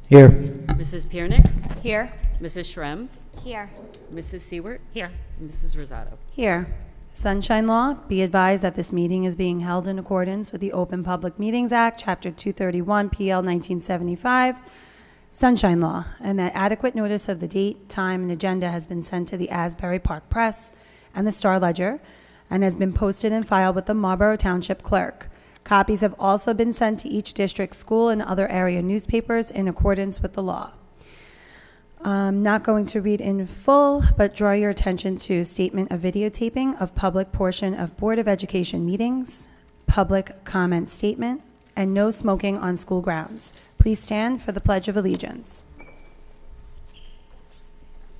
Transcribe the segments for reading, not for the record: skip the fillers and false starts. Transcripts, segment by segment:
Here. Mrs. Piernick? Here. Mrs. Shrem? Here. Mrs. Seward? Here. Mrs. Rosato? Here. Sunshine Law, be advised that this meeting is being held in accordance with the Open Public Meetings Act, Chapter 231, PL 1975, Sunshine Law, and that adequate notice of the date, time, and agenda has been sent to the Asbury Park Press and the Star Ledger, and has been posted and filed with the Marlboro Township Clerk. Copies have also been sent to each district school and other area newspapers in accordance with the law. I'm not going to read in full, but draw your attention to statement of videotaping of public portion of Board of Education meetings, public comment statement, and no smoking on school grounds. Please stand for the Pledge of Allegiance.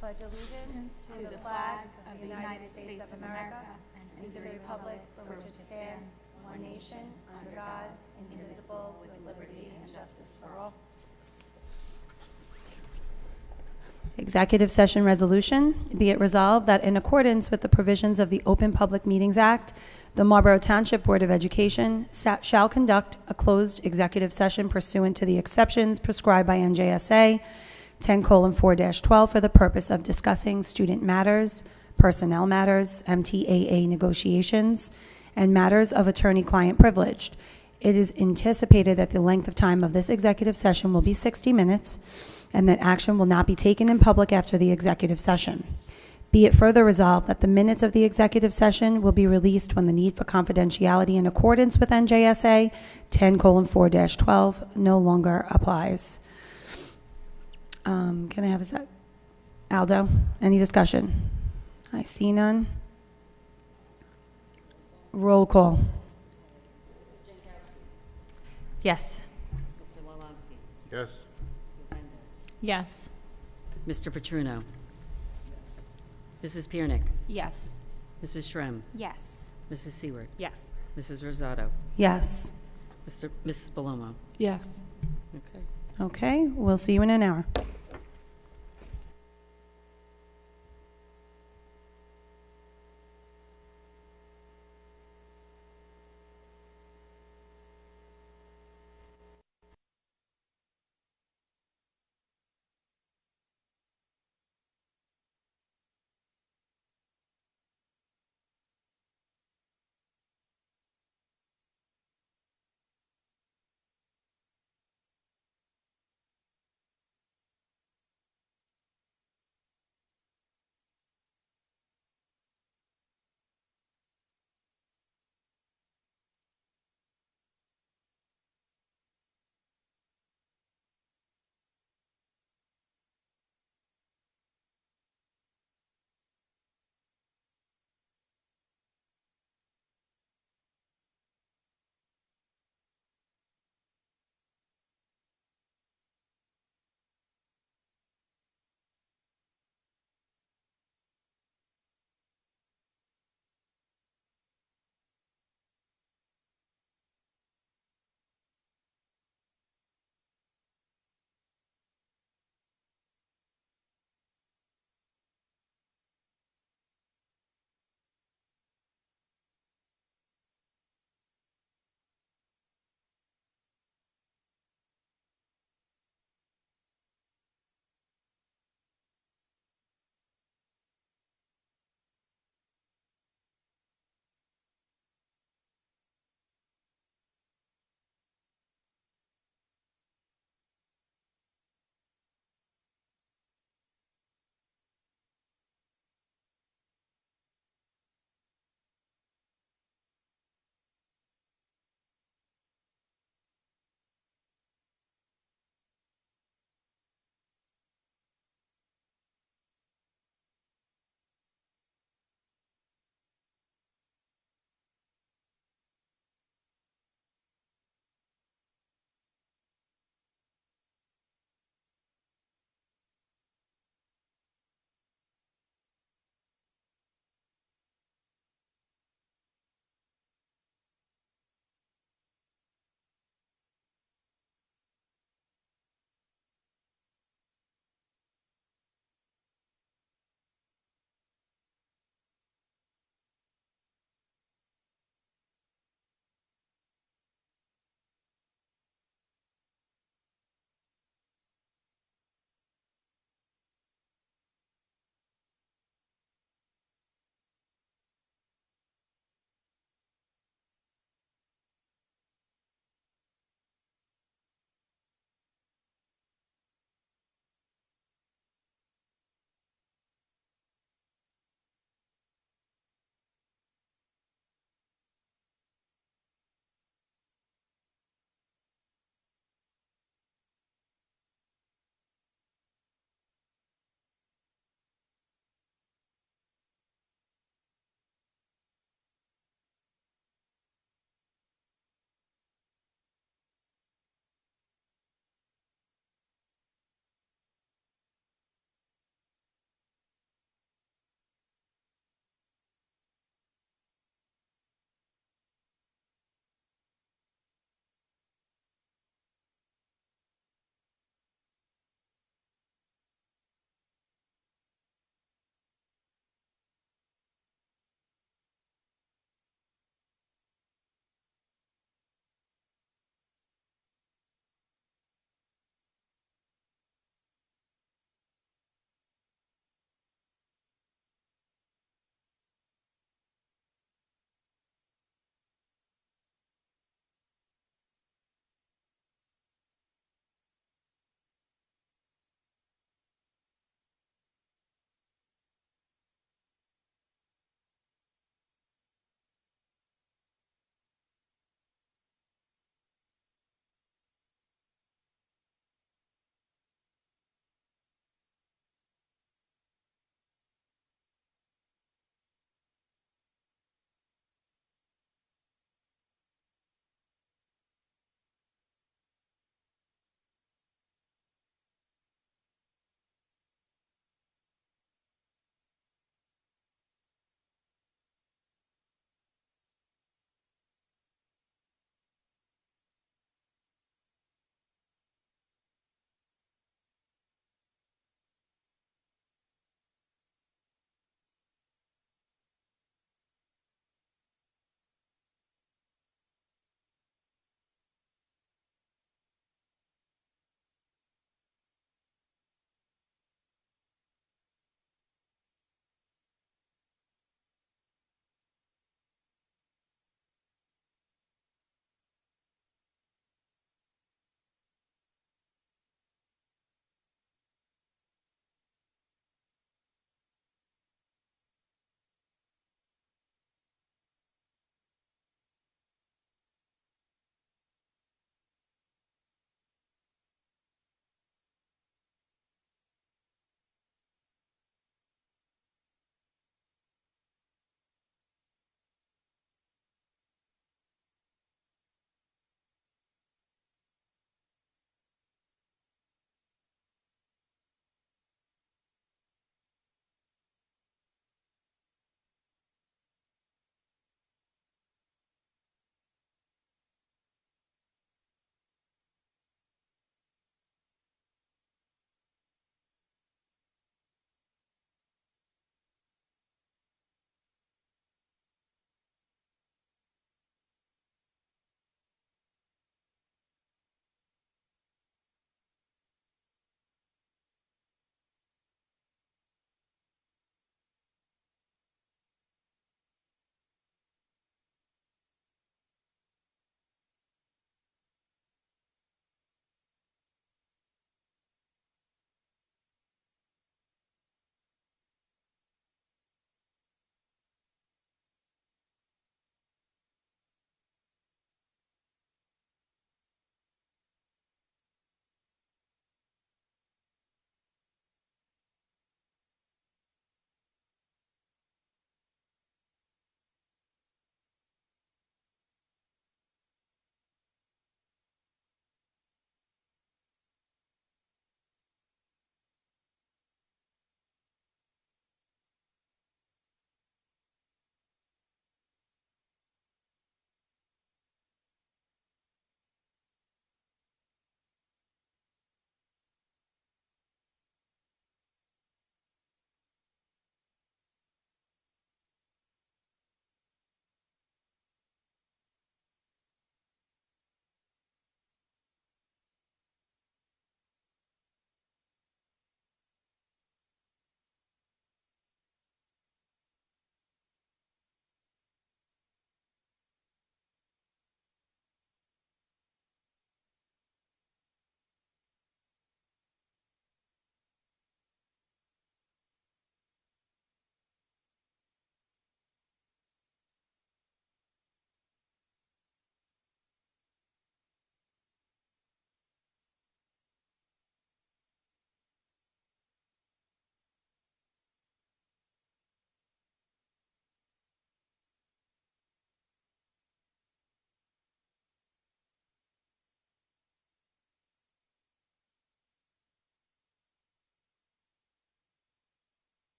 Pledge allegiance to the flag of the United States of America and to the republic for which it stands, one nation, under God, indivisible, with liberty and justice for all. Executive session resolution. Be it resolved that in accordance with the provisions of the Open Public Meetings Act, the Marlboro Township Board of Education shall conduct a closed executive session pursuant to the exceptions prescribed by NJSA 10:4-12 for the purpose of discussing student matters, personnel matters, MTAA negotiations, and matters of attorney-client privilege. It is anticipated that the length of time of this executive session will be 60 minutes, and that action will not be taken in public after the executive session. Be it further resolved that the minutes of the executive session will be released when the need for confidentiality in accordance with NJSA 10:4-12 no longer applies. Can I have a sec? Aldo, any discussion? I see none. Roll call. Yes. Mr. Lalonsky? Yes. Mrs. Mendez? Yes. Mr. Petruno? Mrs. Piernick? Yes. Mrs. Shrem? Yes. Mrs. Seward? Yes. Mrs. Rosato? Yes. Mrs. Palomo? Yes. Okay. Okay, we'll see you in an hour.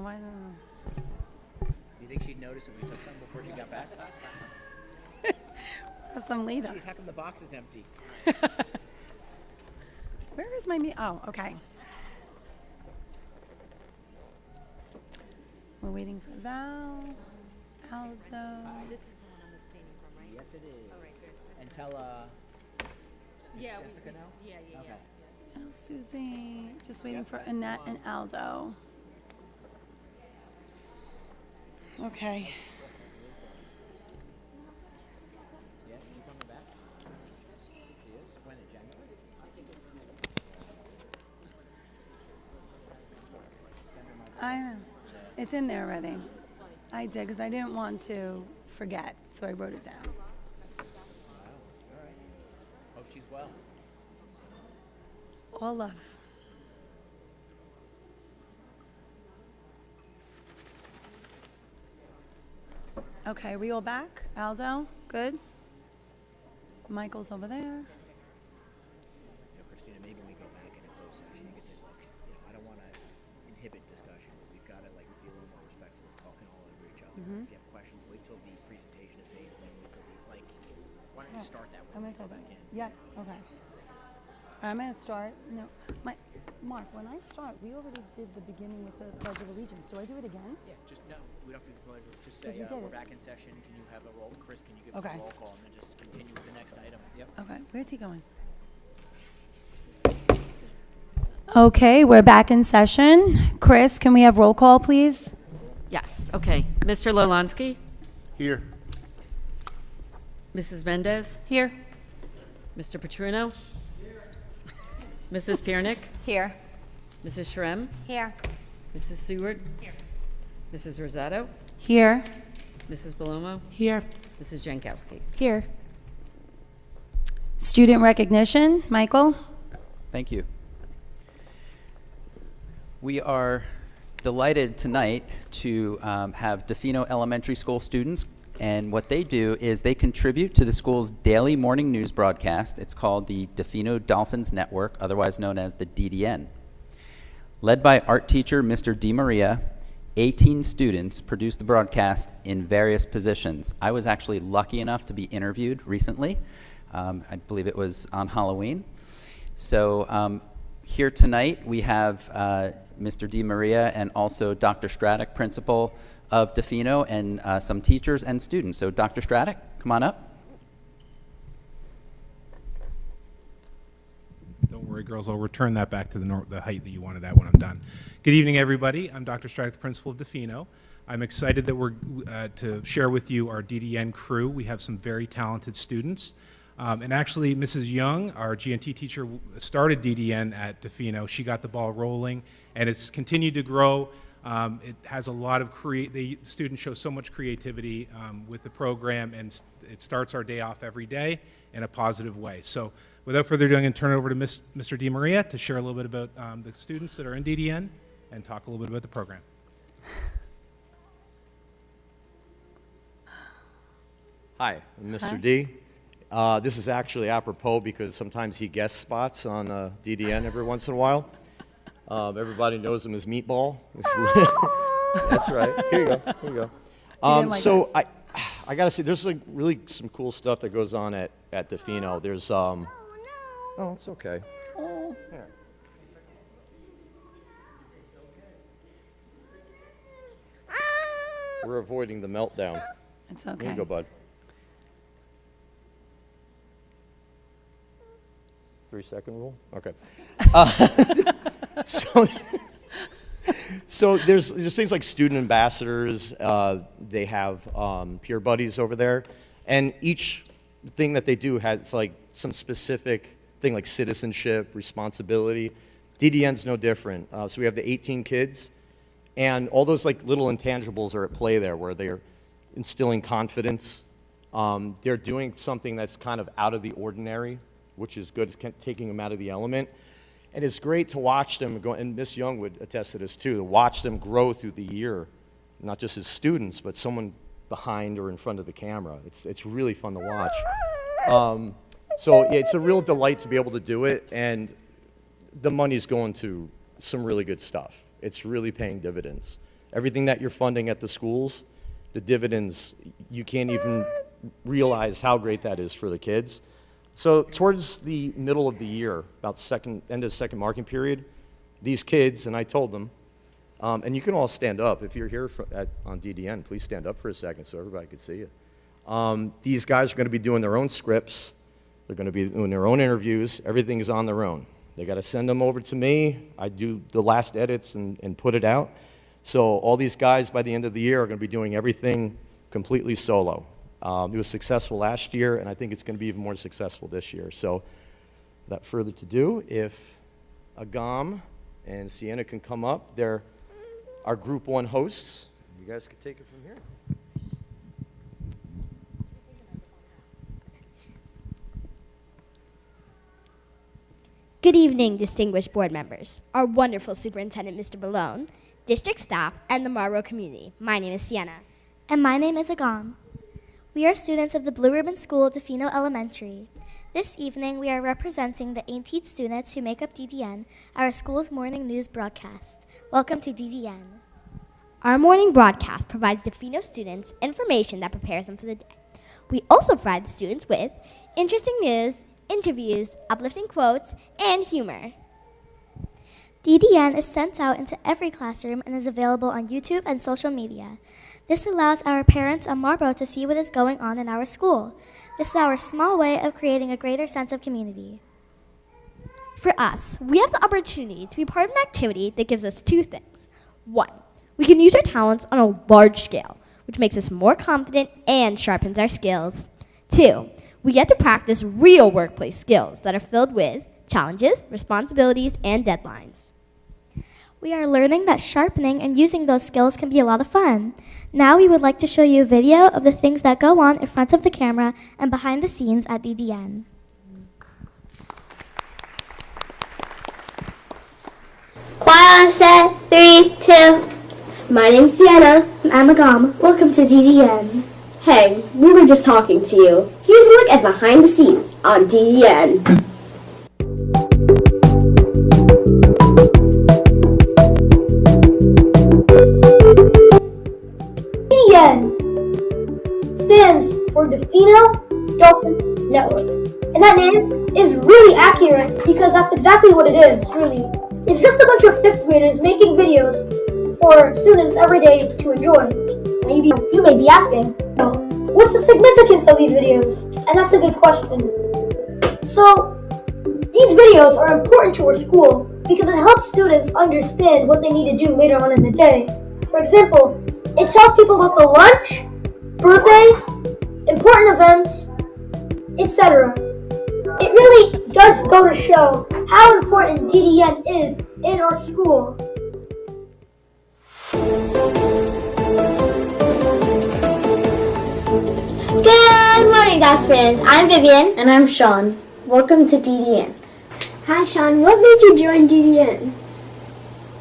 why not? Do you think she'd notice if we took some before she got back? Some later. Jeez, how come the box is empty? Where is my meat? Oh, okay. We're waiting for Val, Alzo. This is the one I'm abstaining from, right? Yes, it is. All right, good. And tell Yeah, Jessica now? yeah. Okay. Susie. Just waiting for Annette and Alzo. Okay. Yeah, she coming back? She is? When, in January? I know. It's in there already. I did because I didn't want to forget, so I wrote it down. All right. Hope she's well. All love. Okay, we all back? Aldo, good? Michael's over there. You know, Christina, maybe when we go back in a closed session, you could say, look, I don't want to inhibit discussion. We've got to be a little more respectful of talking all over each other. If you have questions, wait till the presentation is made, and then wait till why don't you start that I'm when gonna we go start back in? Yeah, okay. I'm gonna start, no, Mark, when I start, we already did the beginning with the Pledge of Allegiance. Do I do it again? Yeah, just, no, we don't have to do the pledge. Just Yes, say, we did we're it. back in session. Can you have a roll? Chris, can you give us Okay. a roll call? And then just continue with the next item. Yep. Okay, where's he going? Okay, we're back in session. Chris, can we have roll call, please? Yes, okay. Mr. Lolansky? Here. Mrs. Mendez? Here. Mr. Petruno? Mrs. Piernick? Here. Mrs. Shrem? Here. Mrs. Seward? Here. Mrs. Rosato? Here. Mrs. Palomo? Here. Mrs. Jankowski? Here. Student recognition, Michael? Thank you. We are delighted tonight to have Defino Elementary School students, and what they do is they contribute to the school's daily morning news broadcast. It's called the Defino Dolphins Network, otherwise known as the DDN. Led by art teacher Mr. DiMaria, 18 students produced the broadcast in various positions. I was actually lucky enough to be interviewed recently. I believe it was on Halloween. So here tonight we have Mr. DiMaria and also Dr. Stradek, principal of Defino, and some teachers and students. So Dr. Stradek, come on up. Don't worry, girls. I'll return that back to the height that you wanted at when I'm done. Good evening, everybody. I'm Dr. Stradek, the principal of Defino. I'm excited that we're to share with you our DDN crew. We have some very talented students. And actually, Mrs. Young, our GNT teacher, started DDN at Defino. She got the ball rolling, and it's continued to grow. It has a lot of the students show so much creativity with the program, and it starts our day off every day in a positive way. So without further ado, I'm going to turn it over to Mr. DiMaria to share a little bit about the students that are in DDN and talk a little bit about the program. Hi, I'm Mr. Hi. D. This is actually apropos because sometimes he guest spots on DDN every once in a while. Everybody knows him as Meatball. That's right. Here you go. Here you go. didn't like So I gotta say, there's really some cool stuff that goes on at Defino. There's oh, it's okay. Here. We're avoiding the meltdown. It's Here okay. you go, bud. 3-second rule? Okay. So there's things like student ambassadors. They have peer buddies over there. And each thing that they do has some specific thing like citizenship, responsibility. DDN's no different. So we have the 18 kids. And all those little intangibles are at play there where they're instilling confidence. They're doing something that's kind of out of the ordinary, which is good, taking them out of the element. And it's great to watch them go, and Miss Young would attest to this too, to watch them grow through the year, not just as students, but someone behind or in front of the camera. It's really fun to watch. So yeah, it's a real delight to be able to do it, and the money's going to some really good stuff. It's really paying dividends. everything that you're funding at the schools, the dividends, you can't even realize how great that is for the kids. So towards the middle of the year, about end of second marking period, these kids, and I told them, and you can all stand up. If you're here on DDN, please stand up for a second so everybody can see you. These guys are going to be doing their own scripts. They're going to be doing their own interviews. Everything is on their own. They got to send them over to me. I do the last edits and put it out. So all these guys by the end of the year are going to be doing everything completely solo. It was successful last year, and I think it's going to be even more successful this year. So without further ado, if Agam and Sienna can come up, they're our Group 1 hosts. You guys can take it from here. Good evening, distinguished board members, our wonderful superintendent, Mr. Malone, district staff, and the Marlboro community. My name is Sienna. And my name is Agam. We are students of the Blue Ribbon School, Defino Elementary. This evening, we are representing the 18 students who make up DDN, our school's morning news broadcast. Welcome to DDN. Our morning broadcast provides Defino students information that prepares them for the day. We also provide the students with interesting news, interviews, uplifting quotes, and humor. DDN is sent out into every classroom and is available on YouTube and social media. This allows our parents on Marlboro to see what is going on in our school. This is our small way of creating a greater sense of community. For us, we have the opportunity to be part of an activity that gives us two things. One, we can use our talents on a large scale, which makes us more confident and sharpens our skills. Two, we get to practice real workplace skills that are filled with challenges, responsibilities, and deadlines. We are learning that sharpening and using those skills can be a lot of fun. Now we would like to show you a video of the things that go on in front of the camera and behind the scenes at DDN. Quiet on set, 3, 2. My name's Sienna. And I'm Agam. Welcome to DDN. Hey, we were just talking to you. Here's a look at behind the scenes on DDN. DDN stands for Defino Dolphin Network. And that name is really accurate because that's exactly what it is, really. It's just a bunch of 5th graders making videos for students every day to enjoy. Maybe you may be asking, what's the significance of these videos? And that's a good question. So, these videos are important to our school because it helps students understand what they need to do later on in the day. For example, it tells people about the lunch, birthdays, important events, etc. It really does go to show how important DDN is in our school. Good morning, Dr. friends. I'm Vivian. And I'm Sean. Welcome to DDN. Hi, Sean. What made you join DDN?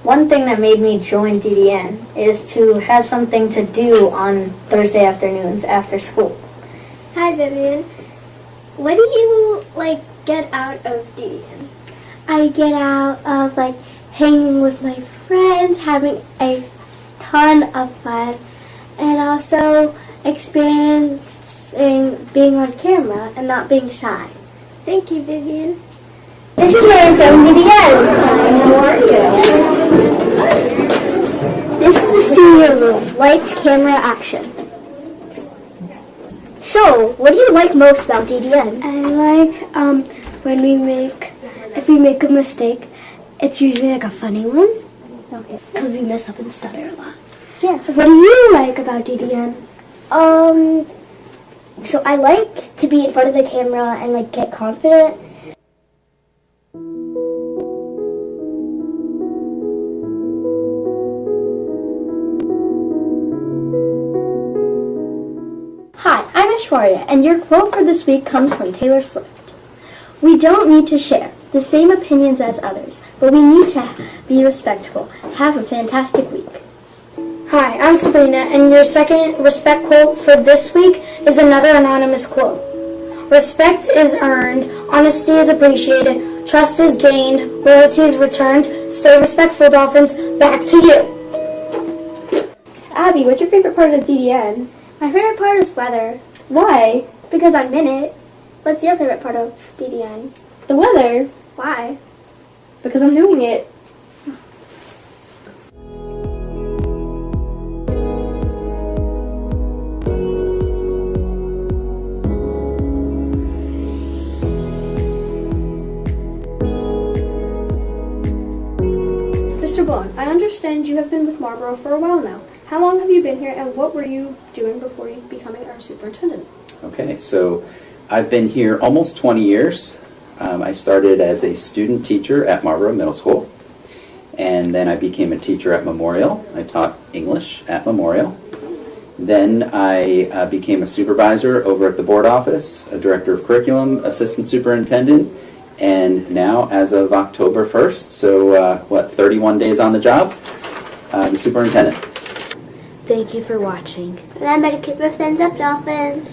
One thing that made me join DDN is to have something to do on Thursday afternoons after school. Hi, Vivian. What do you, get out of DDN? I get out of hanging with my friends, having a ton of fun, and also experiencing being on camera and not being shy. Thank you, Vivian. This is Mary from DDN. How are you? This is the studio room. Lights, camera, action. So, what do you like most about DDN? I like if we make a mistake, it's usually a funny one. Okay. Because we mess up and stutter a lot. Yeah. What do you like about DDN? So I like to be in front of the camera and get confident. Hi, I'm Aishwarya, and your quote for this week comes from Taylor Swift. We don't need to share the same opinions as others, but we need to be respectful. Have a fantastic week. Hi, I'm Sabrina, and your second respect quote for this week is another anonymous quote. Respect is earned, honesty is appreciated, trust is gained, loyalty is returned. Stay respectful, Dolphins. Back to you. Abby, what's your favorite part of DDN? My favorite part is weather, Why? because I'm in it. What's your favorite part of DDN? The weather. Why? Because I'm doing it. Mr. Blown, I understand you have been with Marlboro for a while now. How long have you been here, and what were you doing before you becoming our superintendent? Okay, so I've been here almost 20 years. I started as a student teacher at Marlboro Middle School, and then I became a teacher at Memorial. I taught English at Memorial. Then I became a supervisor over at the board office, a director of curriculum, assistant superintendent, and now as of October 1st, so 31 days on the job, the superintendent. Thank you for watching. Remember to keep your fins up, dolphins.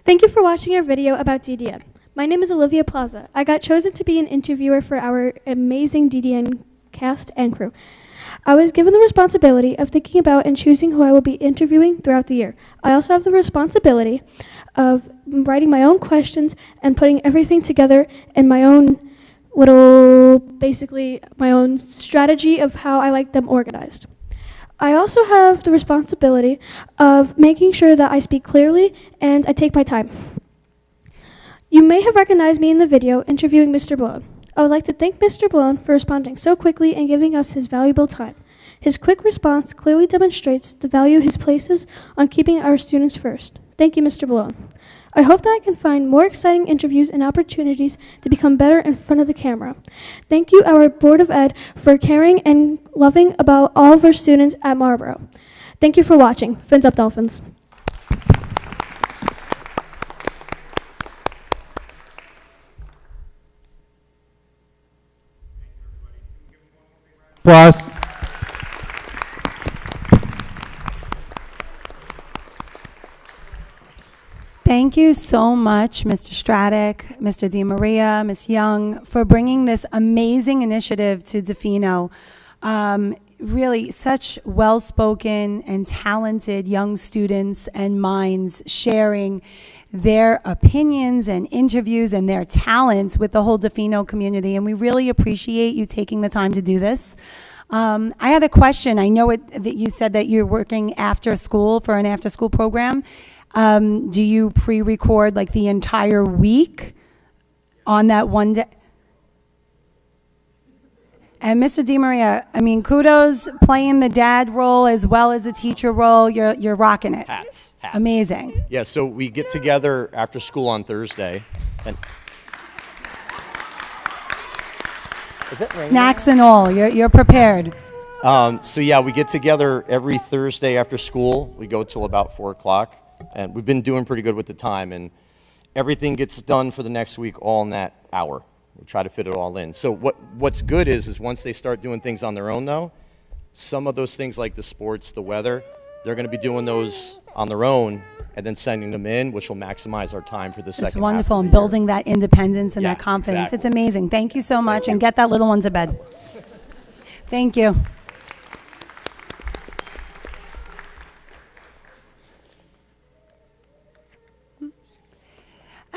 Thank you for watching our video about DDN. My name is Olivia Plaza. I got chosen to be an interviewer for our amazing DDN cast and crew. I was given the responsibility of thinking about and choosing who I will be interviewing throughout the year. I also have the responsibility of writing my own questions and putting everything together in my own basically my own strategy of how I like them organized. I also have the responsibility of making sure that I speak clearly and I take my time. You may have recognized me in the video interviewing Mr. Blown. I would like to thank Mr. Blown for responding so quickly and giving us his valuable time. His quick response clearly demonstrates the value he places on keeping our students first. Thank you, Mr. Blown. I hope that I can find more exciting interviews and opportunities to become better in front of the camera. Thank you, our Board of Ed, for caring and loving about all of our students at Marlboro. Thank you for watching. Fins up, Dolphins. Applause. Thank you so much, Mr. Stradek, Mr. DiMaria, Ms. Young, for bringing this amazing initiative to Defino. Really, such well-spoken and talented young students and minds sharing their opinions and interviews and their talents with the whole Defino community, and we really appreciate you taking the time to do this. I had a question. I know that you said that you're working after school for an after-school program. Do you pre-record like the entire week on that one day? And Mr. DiMaria, I mean, kudos playing the dad role as well as the teacher role. You're rocking it. Hats. Amazing. Yeah, so we get together after school on Thursday. And is it raining? Snacks and all. You're prepared. So yeah, we get together every Thursday after school. We go till about 4 o'clock. And we've been doing pretty good with the time. And everything gets done for the next week all in that hour. We try to fit it all in. So what's good is once they start doing things on their own, though, some of those things like the sports, the weather, they're going to be doing those on their own and then sending them in, which will maximize our time for the second half. It's wonderful, and building that independence and Yeah, that confidence. exactly. It's amazing. Thank you so much, and get that little one to bed. Thank you.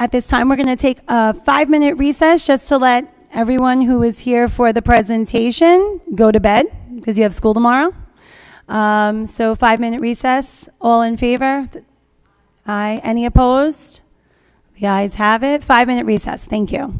At this time, we're going to take a 5-minute recess just to let everyone who is here for the presentation go to bed because you have school tomorrow. So 5-minute recess. All in favor? Aye. Any opposed? The ayes have it. 5-minute recess. Thank you.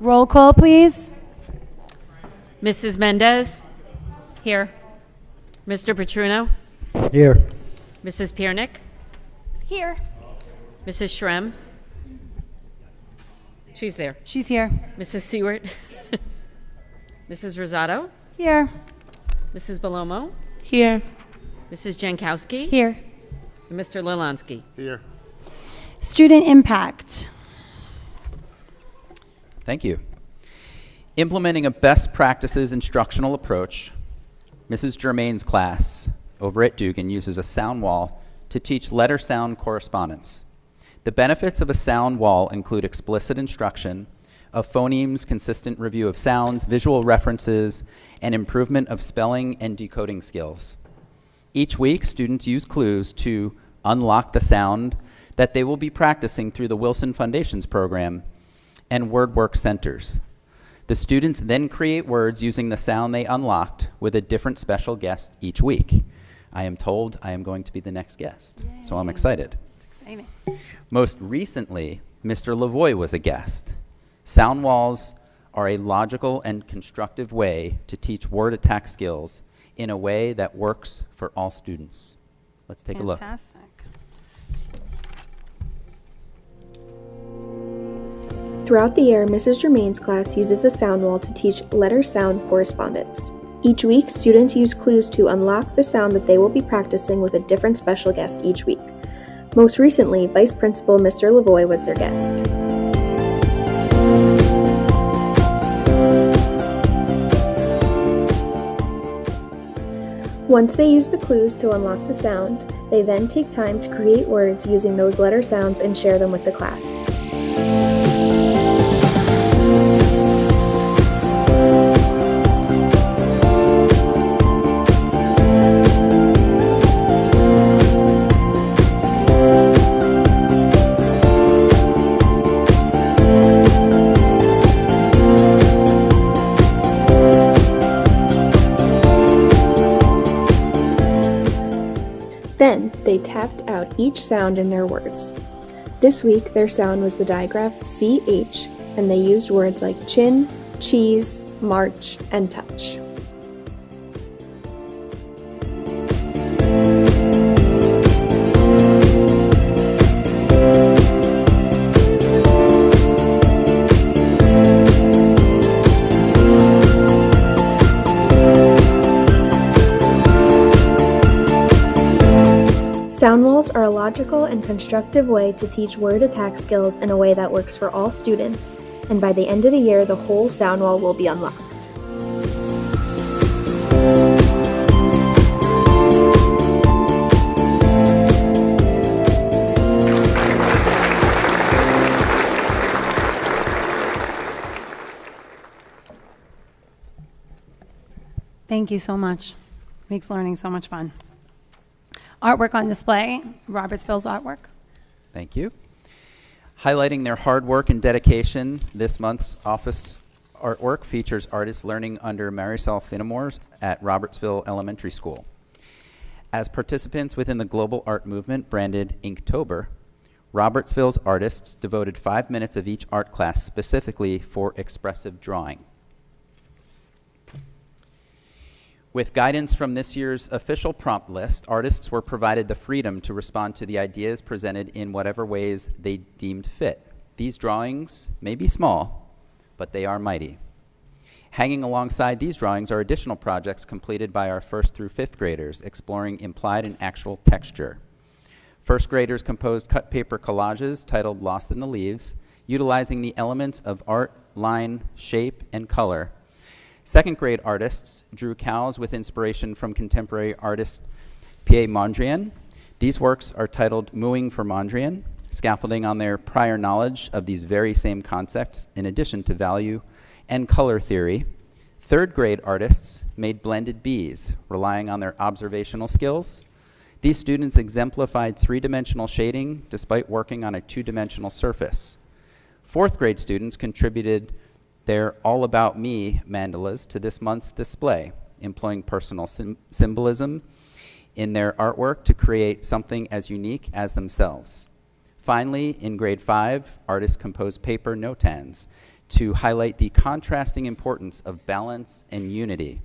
Roll call, please. Mrs. Mendez? Here. Mr. Petruno? Here. Mrs. Piernick? Here. Mrs. Shrem? She's there. She's here. Mrs. Seward? Mrs. Rosato? Here. Mrs. Belomo? Here. Mrs. Jankowski? Here. And Mr. Lolansky? Here. Student impact. Thank you. Implementing a best practices instructional approach, Mrs. Germain's class over at Dugan uses a sound wall to teach letter-sound correspondence. The benefits of a sound wall include explicit instruction of phonemes, consistent review of sounds, visual references, and improvement of spelling and decoding skills. Each week, students use clues to unlock the sound that they will be practicing through the Wilson Foundations program and WordWork centers. The students then create words using the sound they unlocked with a different special guest each week. I am told I am going to be the next guest, so I'm excited. It's exciting. Most recently, Mr. Lavoie was a guest. Sound walls are a logical and constructive way to teach word attack skills in a way that works for all students. Let's take a look. Fantastic. Throughout the year, Mrs. Germain's class uses a sound wall to teach letter-sound correspondence. Each week, students use clues to unlock the sound that they will be practicing with a different special guest each week. Most recently, Vice Principal Mr. Lavoie was their guest. Once they use the clues to unlock the sound, they then take time to create words using those letter sounds and share them with the class. Then, they tapped out each sound in their words. This week, their sound was the digraph CH, and they used words like chin, cheese, march, and touch. Sound walls are a logical and constructive way to teach word attack skills in a way that works for all students, and by the end of the year, the whole sound wall will be unlocked. Thank you so much. Makes learning so much fun. Artwork on display, Robertsville's artwork. Thank you. Highlighting their hard work and dedication, this month's office artwork features artists learning under Marisol Finamore at Robertsville Elementary School. As participants within the global art movement branded Inktober, Robertsville's artists devoted 5 minutes of each art class specifically for expressive drawing. With guidance from this year's official prompt list, artists were provided the freedom to respond to the ideas presented in whatever ways they deemed fit. These drawings may be small, but they are mighty. Hanging alongside these drawings are additional projects completed by our 1st through 5th graders, exploring implied and actual texture. 1st graders composed cut paper collages titled Lost in the Leaves, utilizing the elements of art, line, shape, and color. 2nd grade artists drew cows with inspiration from contemporary artist Pierre Mondrian. These works are titled Mooing for Mondrian, scaffolding on their prior knowledge of these very same concepts in addition to value and color theory. 3rd grade artists made blended bees, relying on their observational skills. These students exemplified 3-dimensional shading despite working on a 2-dimensional surface. 4th grade students contributed their All About Me mandalas to this month's display, employing personal symbolism in their artwork to create something as unique as themselves. Finally, in grade 5, artists composed paper notans to highlight the contrasting importance of balance and unity.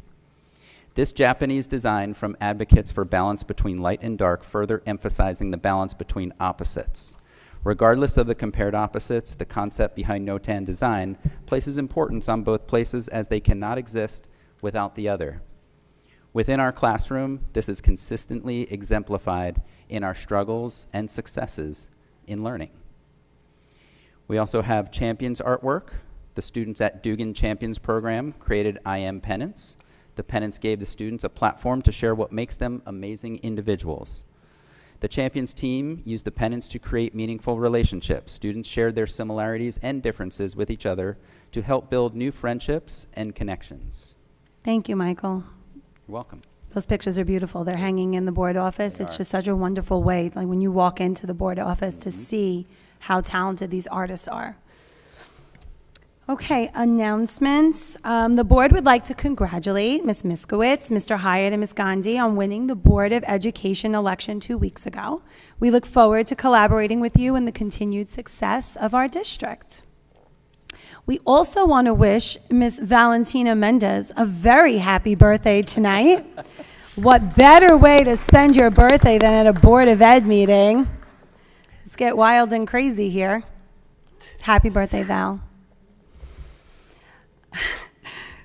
This Japanese design from advocates for balance between light and dark, further emphasizing the balance between opposites. Regardless of the compared opposites, the concept behind Notan design places importance on both places as they cannot exist without the other. Within our classroom, this is consistently exemplified in our struggles and successes in learning. We also have Champions artwork. The students at Dugan Champions program created I Am pennants. The pennants gave the students a platform to share what makes them amazing individuals. The Champions team used the pennants to create meaningful relationships. Students shared their similarities and differences with each other to help build new friendships and connections. Thank you, Michael. You're welcome. Those pictures are beautiful. They're hanging in the board office. They It's are. just such a wonderful way, like when you walk into the board office, to see how talented these artists are. Okay, announcements. The board would like to congratulate Ms. Miskowitz, Mr. Hyatt, and Ms. Gandhi on winning the Board of Education election 2 weeks ago. We look forward to collaborating with you in the continued success of our district. We also want to wish Ms. Valentina Mendez a very happy birthday tonight. What better way to spend your birthday than at a Board of Ed meeting? Let's get wild and crazy here. Happy birthday, Val.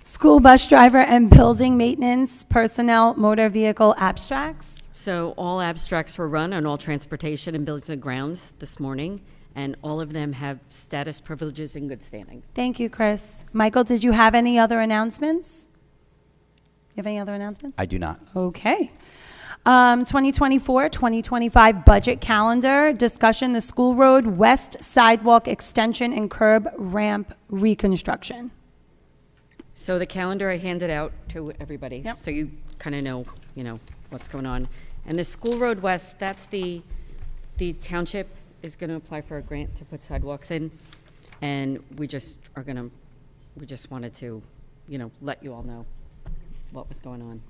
School bus driver and building maintenance personnel motor vehicle abstracts. So all abstracts were run on all transportation and buildings and grounds this morning, and all of them have status privileges in good standing. Thank you, Chris. Michael, did you have any other announcements? You have any other announcements? I do not. Okay. 2024-2025 budget calendar discussion, the School Road West Sidewalk Extension and Curb Ramp Reconstruction. So the calendar I handed out to everybody, Yep. so you kind of know, what's going on. And the School Road West, that's the township is going to apply for a grant to put sidewalks in, and we just wanted to, let you all know what was going on.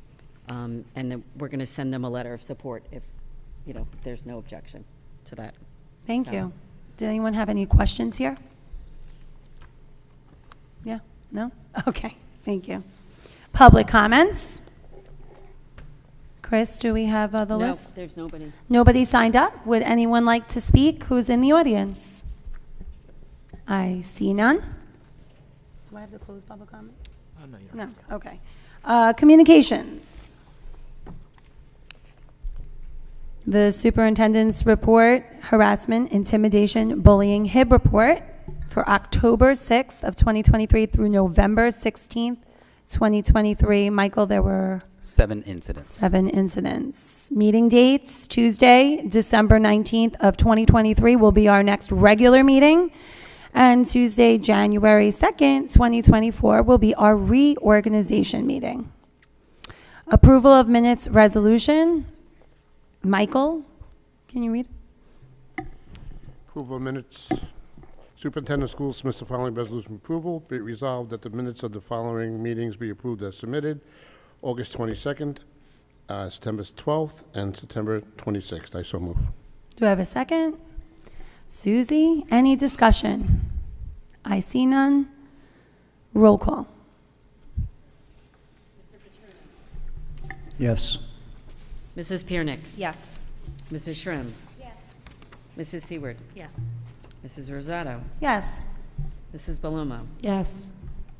And then we're going to send them a letter of support if, there's no objection to that. Thank So- you. Did anyone have any questions here? Yeah? No? Okay, thank you. Public comments? Chris, do we have the No, list? there's nobody. Nobody signed up? Would anyone like to speak who's in the audience? I see none. Do I have to close public comment? No, you don't. No, okay. Communications. The superintendent's report, harassment, intimidation, bullying, HIB report for October 6th of 2023 through November 16th, 2023. Michael, there were 7 incidents. 7 incidents. Meeting dates, Tuesday, December 19th of 2023 will be our next regular meeting. And Tuesday, January 2nd, 2024 will be our reorganization meeting. Approval of minutes resolution. Michael, can you read? Approval of minutes. Superintendent of Schools submits the following resolution for approval. Be it resolved that the minutes of the following meetings be approved as submitted. August 22nd, September 12th, and September 26th. I so move. Do I have a second? Susie, any discussion? I see none. Roll call. Yes. Mrs. Piernick? Yes. Mrs. Schrimm? Yes. Mrs. Seward? Yes. Mrs. Rosato? Yes. Mrs. Belomo? Yes.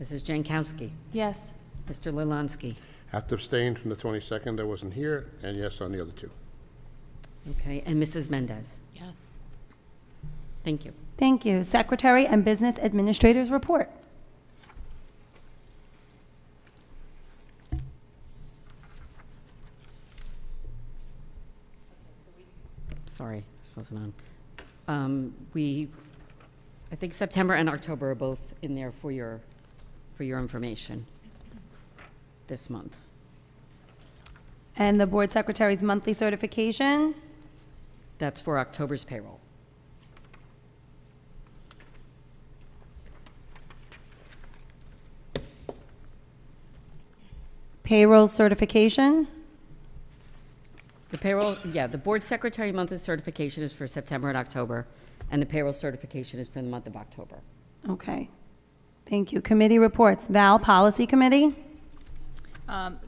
Mrs. Jankowski? Yes. Mr. Lalansky? Have to abstain from the 22nd. I wasn't here, and yes on the other two. Okay, and Mrs. Mendez? Yes. Thank you. Thank you. Secretary and Business Administrators report. Sorry, this wasn't on. I think September and October are both in there for your information this month. And the board secretary's monthly certification. That's for October's payroll. Payroll certification. The payroll, yeah, the board secretary monthly certification is for September and October, and the payroll certification is for the month of October. Okay. Thank you. Committee reports. Val, Policy Committee.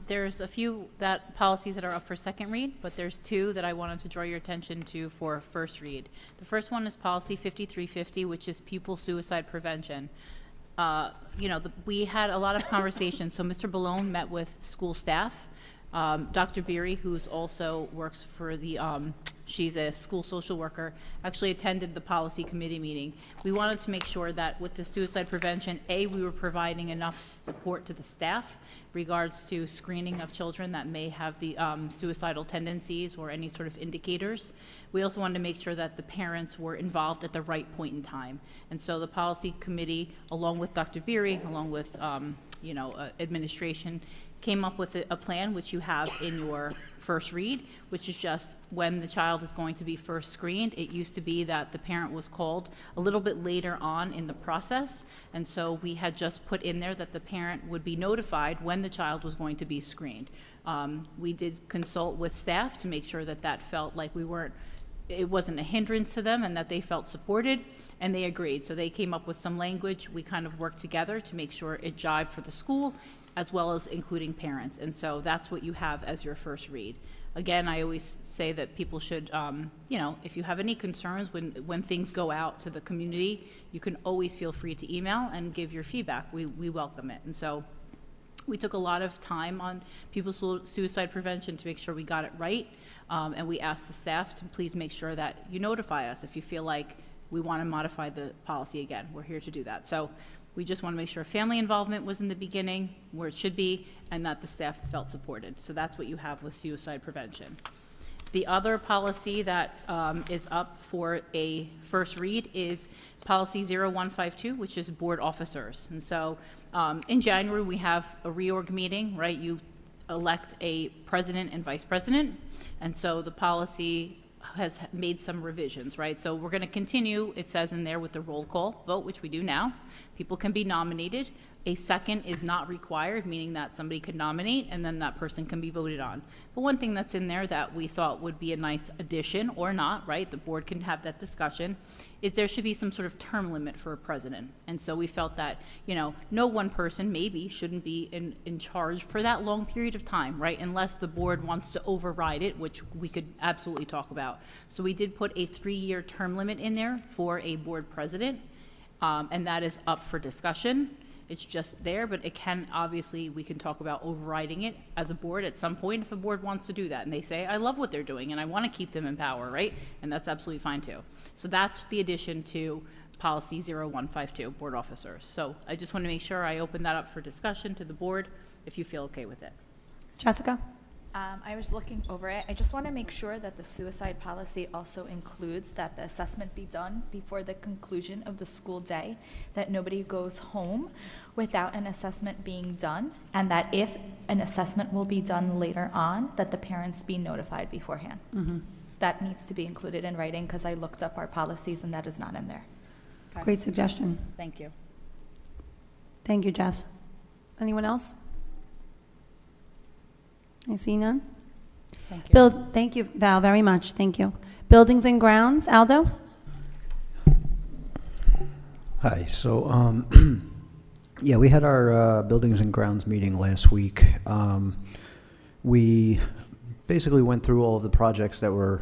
There's a few policies that are up for second read, but there's two that I wanted to draw your attention to for first read. The first one is policy 5350, which is pupil suicide prevention. We had a lot of conversations. So Mr. Ballone met with school staff. Dr. Beery, who's also works for the, she's a school social worker, actually attended the policy committee meeting. We wanted to make sure that with the suicide prevention, we were providing enough support to the staff regards to screening of children that may have the suicidal tendencies or any sort of indicators. We also wanted to make sure that the parents were involved at the right point in time. And so the policy committee, along with Dr. Beery, along with administration, came up with a plan which you have in your first read, which is just when the child is going to be first screened. It used to be that the parent was called a little bit later on in the process, and so we had just put in there that the parent would be notified when the child was going to be screened. We did consult with staff to make sure that that felt like it wasn't a hindrance to them and that they felt supported, and they agreed. So they came up with some language. We kind of worked together to make sure it jived for the school as well as including parents. And so that's what you have as your first read. Again, I always say that people should, if you have any concerns when things go out to the community, you can always feel free to email and give your feedback. We welcome it. And so we took a lot of time on pupil suicide prevention to make sure we got it right. And we asked the staff to please make sure that you notify us if you feel like we want to modify the policy again. We're here to do that. So we just want to make sure family involvement was in the beginning, where it should be, and that the staff felt supported. So that's what you have with suicide prevention. The other policy that is up for a first read is policy 0152, which is board officers. And so in January, we have a reorg meeting, right? You elect a president and vice president. And so the policy has made some revisions, right? So we're going to continue, it says in there, with the roll call vote, which we do now. People can be nominated. A second is not required, meaning that somebody could nominate and then that person can be voted on. But one thing that's in there that we thought would be a nice addition, or not, right? The board can have that discussion, is there should be some sort of term limit for a president. And so we felt that, no one person maybe shouldn't be in charge for that long period of time, right? Unless the board wants to override it, which we could absolutely talk about. So we did put a 3-year term limit in there for a board president, and that is up for discussion. It's just there, but it can, obviously, we can talk about overriding it as a board at some point if a board wants to do that. And they say, I love what they're doing and I want to keep them in power, right? And that's absolutely fine too. So that's the addition to policy 0152, board officers. So I just want to make sure I open that up for discussion to the board if you feel okay with it. Jessica? I was looking over it. I just want to make sure that the suicide policy also includes that the assessment be done before the conclusion of the school day, that nobody goes home without an assessment being done, and that if an assessment will be done later on, that the parents be notified beforehand. Mm-hmm. That needs to be included in writing because I looked up our policies and that is not in there. Okay. Great suggestion. Thank you. Thank you, Jess. Anyone else? I see none. Thank you. Thank you, Val, very much. Thank you. Buildings and grounds, Aldo? Hi. So, yeah, we had our buildings and grounds meeting last week. We basically went through all of the projects that were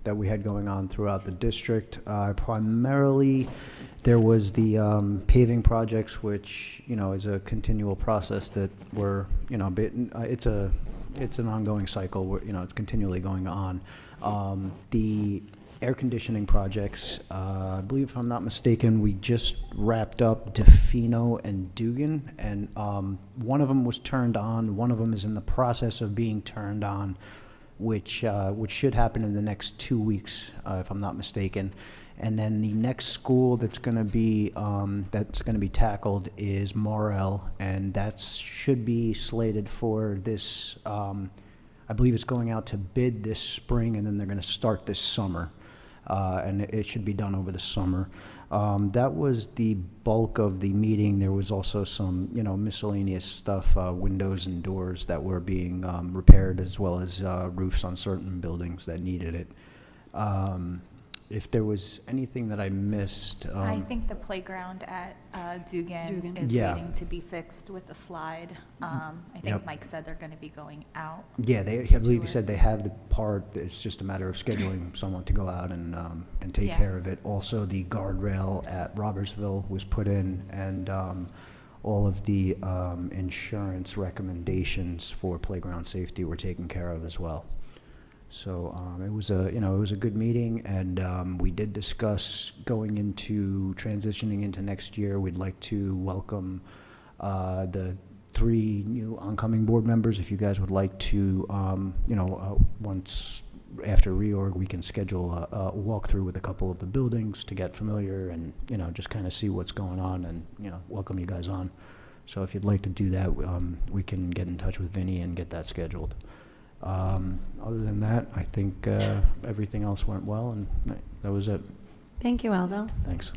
that we had going on throughout the district. Primarily, there was the paving projects, which is a continual process that we're it's an ongoing cycle. It's continually going on. The air conditioning projects, I believe, if I'm not mistaken, we just wrapped up Defino and Dugan, and one of them was turned on. One of them is in the process of being turned on, which should happen in the next 2 weeks, if I'm not mistaken. And then the next school that's going to be tackled is Morel, and that should be slated for this. I believe it's going out to bid this spring, and then they're going to start this summer, and it should be done over the summer. That was the bulk of the meeting. There was also some, miscellaneous stuff, windows and doors that were being repaired, as well as roofs on certain buildings that needed it. if there was anything that I missed. I think the playground at Dugan is Yeah. waiting to be fixed with the slide. I think Yep. Mike said they're going to be going out. Yeah, I believe you said they have the part, it's just a matter of scheduling someone to go out and take Yeah. care of it. Also, the guardrail at Robertsville was put in, and all of the insurance recommendations for playground safety were taken care of as well. So it was a good meeting, and we did discuss transitioning into next year. We'd like to welcome the 3 new oncoming board members. If you guys would like to, once after reorg, we can schedule a walkthrough with a couple of the buildings to get familiar and, just kind of see what's going on and, welcome you guys on. So if you'd like to do that, we can get in touch with Vinny and get that scheduled. Other than that, I think everything else went well, and that was it. Thank you, Aldo. Thanks.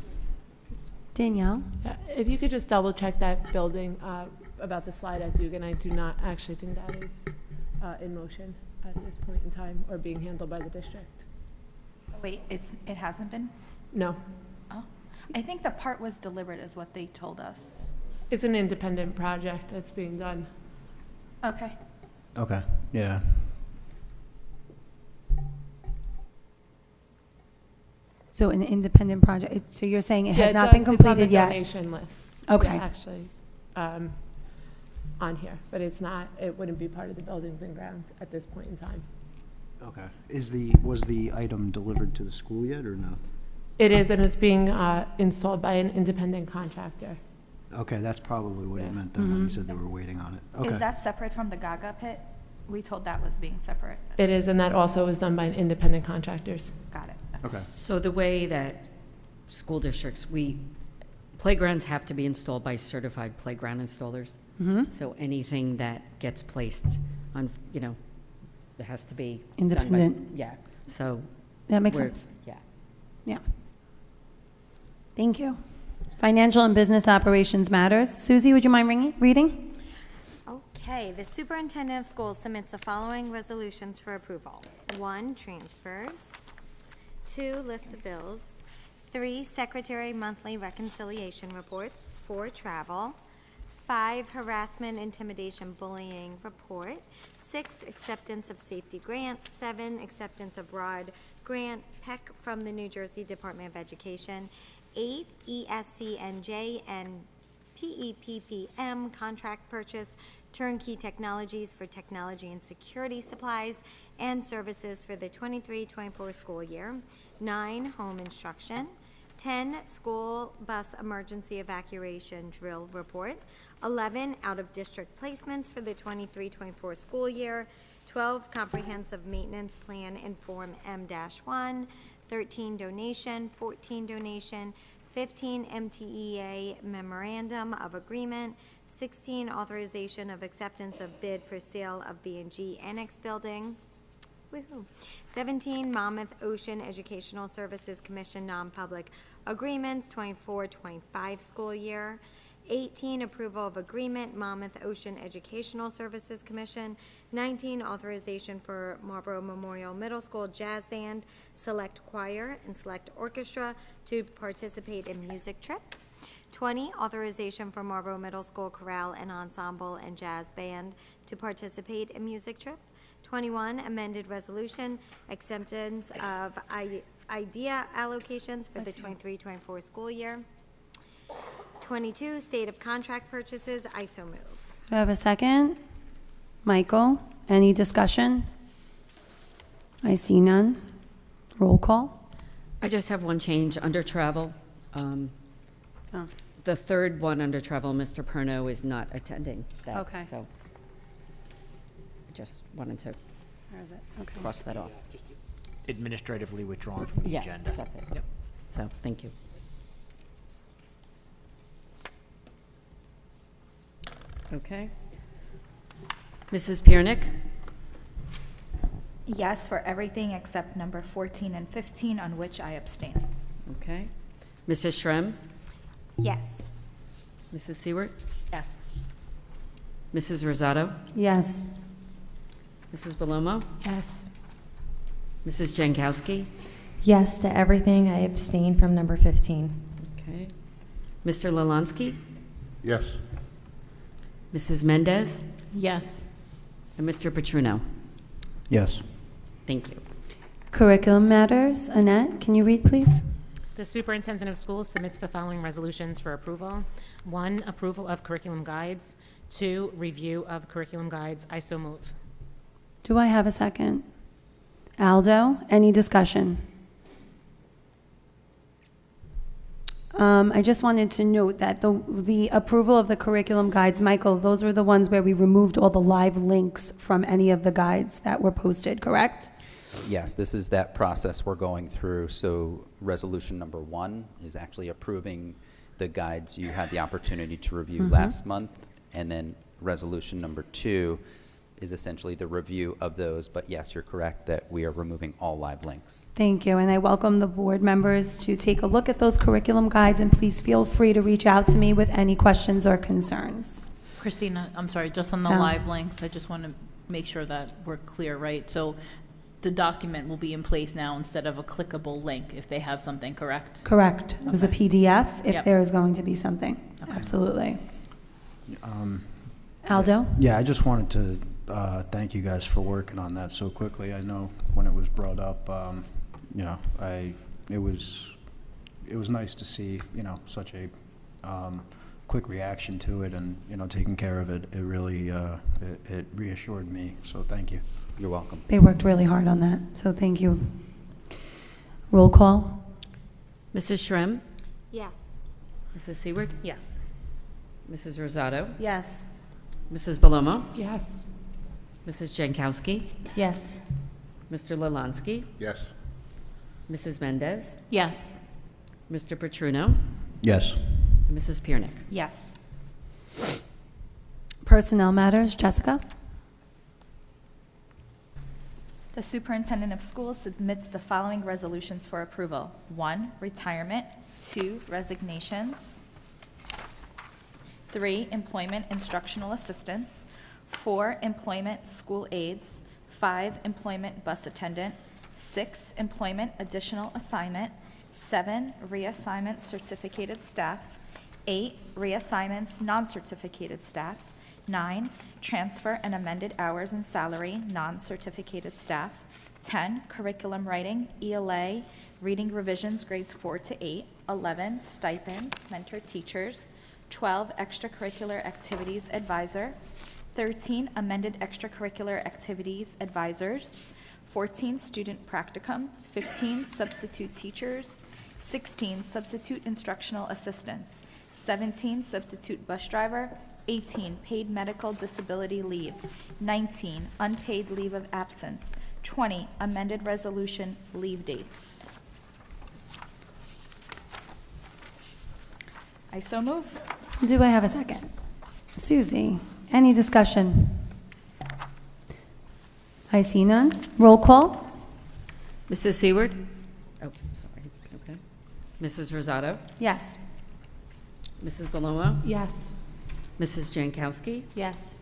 Danielle? Yeah, if you could just double check that building about the slide at Dugan. I do not actually think that is in motion at this point in time or being handled by the district. Wait, it hasn't been? No. Oh, I think the part was delivered is what they told us. It's an independent project that's being done. Okay. Okay, yeah. So an independent project, so you're saying it Yeah, has not been completed yet? It's on the donation list. Okay. Yeah, actually, on here, but it's not, it wouldn't be part of the buildings and grounds at this point in time. Okay. Was the item delivered to the school yet, or no? It is, and it's being installed by an independent contractor. Okay, that's probably what it meant then when you said they were waiting on it. Okay. Is that separate from the Gaga pit? We told that was being separate. It is, and that also was done by an independent contractors. Got it. Okay. So the way that school districts, playgrounds have to be installed by certified playground installers. Mhm. So anything that gets placed on, it has to be Independent. done by, yeah. So That makes we're- sense. Yeah. Yeah. Thank you. Financial and business operations matters. Susie, would you mind reading? Okay, the superintendent of schools submits the following resolutions for approval. 1, transfers. 2, list of bills. 3, secretary monthly reconciliation reports. 4, travel. 5, harassment, intimidation, bullying report. 6, acceptance of safety grant. 7, acceptance of ROD grant, PEC from the New Jersey Department of Education. 8, ESCNJ and PEPPM contract purchase, turnkey technologies for technology and security supplies and services for the 23-24 school year. 9, home instruction. 10, school bus emergency evacuation drill report. 11, out-of-district placements for the 23-24 school year. 12, comprehensive maintenance plan in Form M-1. 13, donation. 14, donation. 15, MTEA memorandum of agreement. 16, authorization of acceptance of bid for sale of B&G Annex Building. Woohoo. 17, Monmouth Ocean Educational Services Commission non-public agreements, 24-25 school year. 18, approval of agreement, Monmouth Ocean Educational Services Commission. 19, authorization for Marlboro Memorial Middle School Jazz Band, Select Choir, and Select Orchestra to participate in music trip. 20, authorization for Marlboro Middle School Chorale and Ensemble and Jazz Band to participate in music trip. 21, amended resolution, acceptance of IDEA allocations for the 23-24 school year. 22, state of contract purchases, I so move. Do I have a second? Michael, any discussion? I see none. Roll call. I just have one change under travel. The third one under travel, Mr. Perno is not attending that. Okay. So I just wanted to Where is it? Okay. cross that off. Administratively withdrawn from the Yes, agenda. that's it. Yep. So, thank you. Okay. Mrs. Piernick? Yes, for everything except number 14 and 15, on which I abstain. Okay. Mrs. Shrem? Yes. Mrs. Seward? Yes. Mrs. Rosato? Yes. Mrs. Belomo? Yes. Mrs. Jankowski? Yes to everything. I abstain from number 15. Okay. Mr. Lalanski? Yes. Mrs. Mendez? Yes. And Mr. Petruno? Yes. Thank you. Curriculum matters. Annette, can you read, please? The superintendent of schools submits the following resolutions for approval. 1, approval of curriculum guides. 2, review of curriculum guides. I so move. Do I have a second? Aldo, any discussion? I just wanted to note that the approval of the curriculum guides, Michael, those were the ones where we removed all the live links from any of the guides that were posted, correct? Yes, this is that process we're going through. So resolution number 1 is actually approving the guides you had the opportunity to review last month. And then resolution number 2 is essentially the review of those. But yes, you're correct that we are removing all live links. Thank you, and I welcome the board members to take a look at those curriculum guides, and please feel free to reach out to me with any questions or concerns. Christina, I'm sorry, just on the live links, I just want to make sure that we're clear, right? So the document will be in place now instead of a clickable link if they have something, correct? Correct. It was a PDF if Yep. there is going to be something. Okay. Absolutely. Aldo? Yeah, I just wanted to thank you guys for working on that so quickly. I know when it was brought up, you know, it was nice to see, you know, such a quick reaction to it, and, you know, taking care of it. It really it reassured me. So thank you. You're welcome. They worked really hard on that, so thank you. Roll call. Mrs. Shrem? Yes. Mrs. Seward? Yes. Mrs. Rosado? Yes. Mrs. Palomo? Yes. Mrs. Jankowski? Yes. Mr. Lalanski? Yes. Mrs. Mendez? Yes. Mr. Petruno? Yes. And Mrs. Piernick? Yes. Personnel matters. Jessica? The superintendent of schools submits the following resolutions for approval. 1, retirement. 2, resignations. 3, employment instructional assistants. 4, employment school aides. 5, employment bus attendant. 6, employment additional assignment. 7, reassignment certificated staff. 8, reassignments non-certificated staff. 9, transfer and amended hours and salary non-certificated staff. 10, curriculum writing, ELA, reading revisions grades 4 to 8. 11, stipends, mentor teachers. 12, extracurricular activities advisor. 13, amended extracurricular activities advisors. 14, student practicum. 15, substitute teachers. 16, substitute instructional assistants. 17, substitute bus driver. 18, paid medical disability leave. 19, unpaid leave of absence. 20, amended resolution leave dates. I so move. Do I have a second? Susie, any discussion? I see none. Roll call. Mrs. Seward? Oh, sorry. Okay. Mrs. Rosado? Yes. Mrs. Palomo? Yes. Mrs. Jankowski? Yes.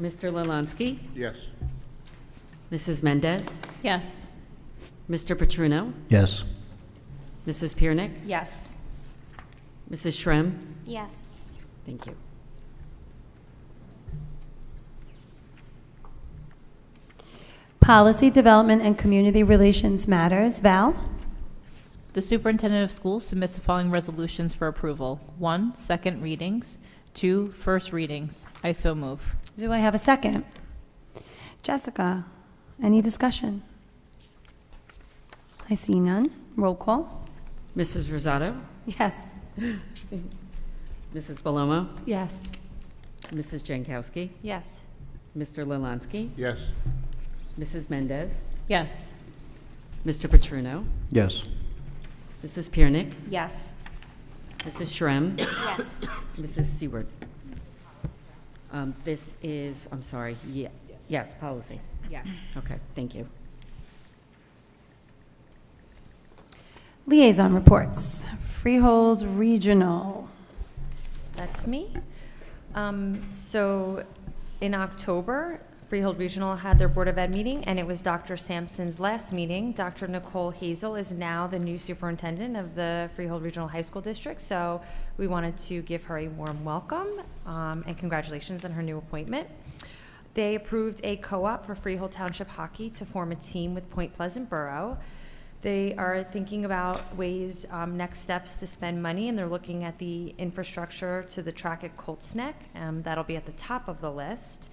Mr. Lalanski? Yes. Mrs. Mendez? Yes. Mr. Petruno? Yes. Mrs. Piernick? Yes. Mrs. Shrem? Yes. Thank you. Policy Development and Community Relations matters. Val? The superintendent of schools submits the following resolutions for approval. 1, second readings. 2, first readings. I so move. Do I have a second? Jessica, any discussion? I see none. Roll call. Mrs. Rosado? Yes. Mrs. Palomo? Yes. Mrs. Jankowski? Yes. Mr. Lalanski? Yes. Mrs. Mendez? Yes. Mr. Petruno? Yes. Mrs. Piernick? Yes. Mrs. Shrem? Yes. Mrs. Seward? This is, I'm sorry, yes, policy. Yes. Okay, thank you. Liaison reports. Freehold Regional. That's me. So in October, Freehold Regional had their Board of Ed meeting, and it was Dr. Sampson's last meeting. Dr. Nicole Hazel is now the new superintendent of the Freehold Regional High School District, so we wanted to give her a warm welcome and congratulations on her new appointment. They approved a co-op for Freehold Township Hockey to form a team with Point Pleasant Borough. They are thinking about ways, next steps to spend money, and they're looking at the infrastructure to the track at Colts Neck. That'll be at the top of the list.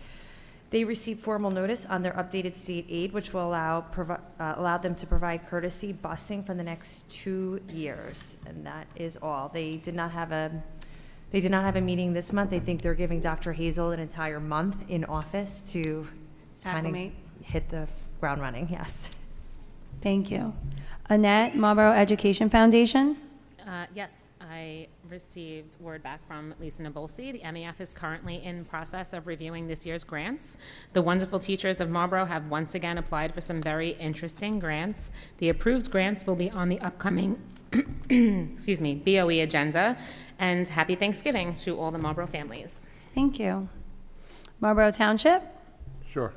They received formal notice on their updated state aid, which will allow them to provide courtesy busing for the next 2 years, and that is all. They did not have a meeting this month. They think they're giving Dr. Hazel an entire month in office to kind Acclimate. of hit the ground running. Yes. Thank you. Annette, Marlboro Education Foundation. Yes, I received word back from Lisa Nabolsi. The MEF is currently in process of reviewing this year's grants. The wonderful teachers of Marlboro have once again applied for some very interesting grants. The approved grants will be on the upcoming excuse me, BOE agenda. And happy Thanksgiving to all the Marlboro families. Thank you. Marlboro Township. Sure.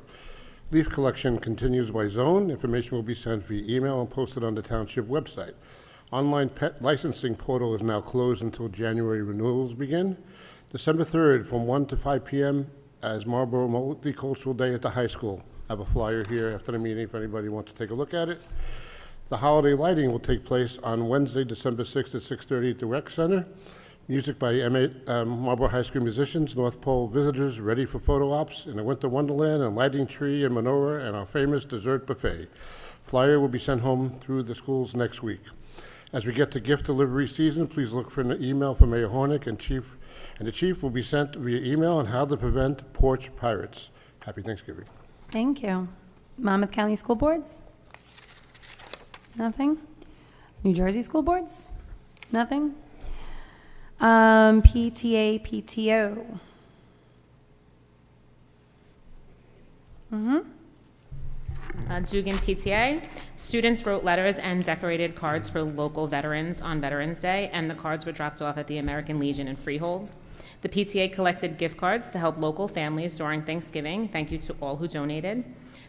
Leaf collection continues by zone. Information will be sent via email and posted on the township website. Online pet licensing portal is now closed until January renewals begin. December 3rd from 1 to 5 p.m. as Marlboro Multicultural Day at the high school. I have a flyer here after the meeting if anybody wants to take a look at it. The holiday lighting will take place on Wednesday, December 6th at 6:30 at the Rec Center. Music by Marlboro High School musicians, North Pole visitors ready for photo ops in a winter wonderland, a lighting tree and menorah, and our famous dessert buffet. Flyer will be sent home through the schools next week. As we get to gift delivery season, please look for an email from Mayor Hornick and the chief will be sent via email on how to prevent porch pirates. Happy Thanksgiving. Thank you. Monmouth County School Boards. Nothing. New Jersey School Boards. Nothing. PTA, PTO. Dugan PTA, students wrote letters and decorated cards for local veterans on Veterans Day, and the cards were dropped off at the American Legion in Freehold. The PTA collected gift cards to help local families during Thanksgiving. Thank you to all who donated.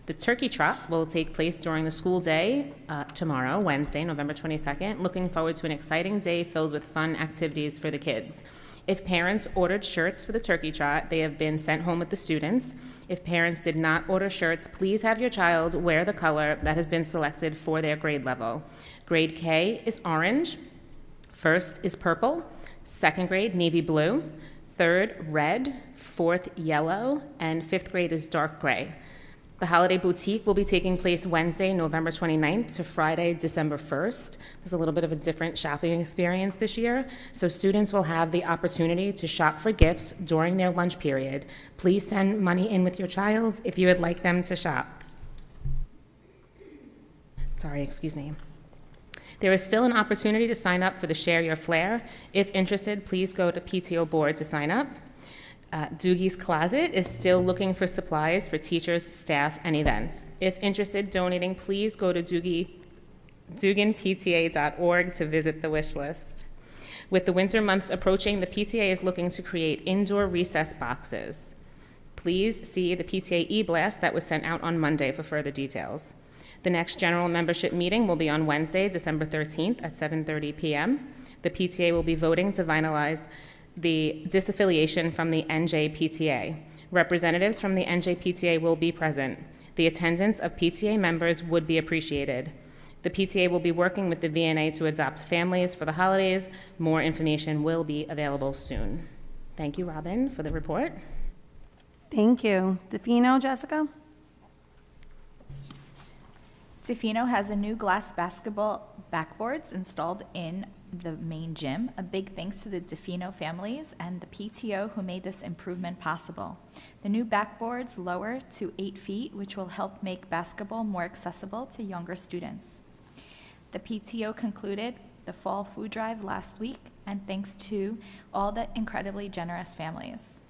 The turkey trot will take place during the school day tomorrow, Wednesday, November 22nd. Looking forward to an exciting day filled with fun activities for the kids. If parents ordered shirts for the turkey trot, they have been sent home with the students. If parents did not order shirts, please have your child wear the color that has been selected for their grade level. Grade K is orange, first is purple, second grade navy blue, third red, fourth yellow, and fifth grade is dark gray. The Holiday Boutique will be taking place Wednesday, November 29th to Friday, December 1st. There's a little bit of a different shopping experience this year, so students will have the opportunity to shop for gifts during their lunch period. Please send money in with your child if you would like them to shop. Sorry, excuse me. There is still an opportunity to sign up for the Share Your Flair. If interested, please go to PTO board to sign up. Doogie's Closet is still looking for supplies for teachers, staff, and events. If interested donating, please go to duganpta.org to visit the wish list. With the winter months approaching, the PTA is looking to create indoor recess boxes. Please see the PTA e-blast that was sent out on Monday for further details. The next general membership meeting will be on Wednesday, December 13th at 7:30 p.m. The PTA will be voting to finalize the disaffiliation from the NJPTA. Representatives from the NJPTA will be present. The attendance of PTA members would be appreciated. The PTA will be working with the VNA to adopt families for the holidays. More information will be available soon. Thank you, Robin, for the report. Thank you. Defino, Jessica? Defino has a new glass basketball backboards installed in the main gym. A big thanks to the Defino families and the PTO who made this improvement possible. The new backboards lower to 8 feet, which will help make basketball more accessible to younger students. The PTO concluded the fall food drive last week, and thanks to all the incredibly generous families.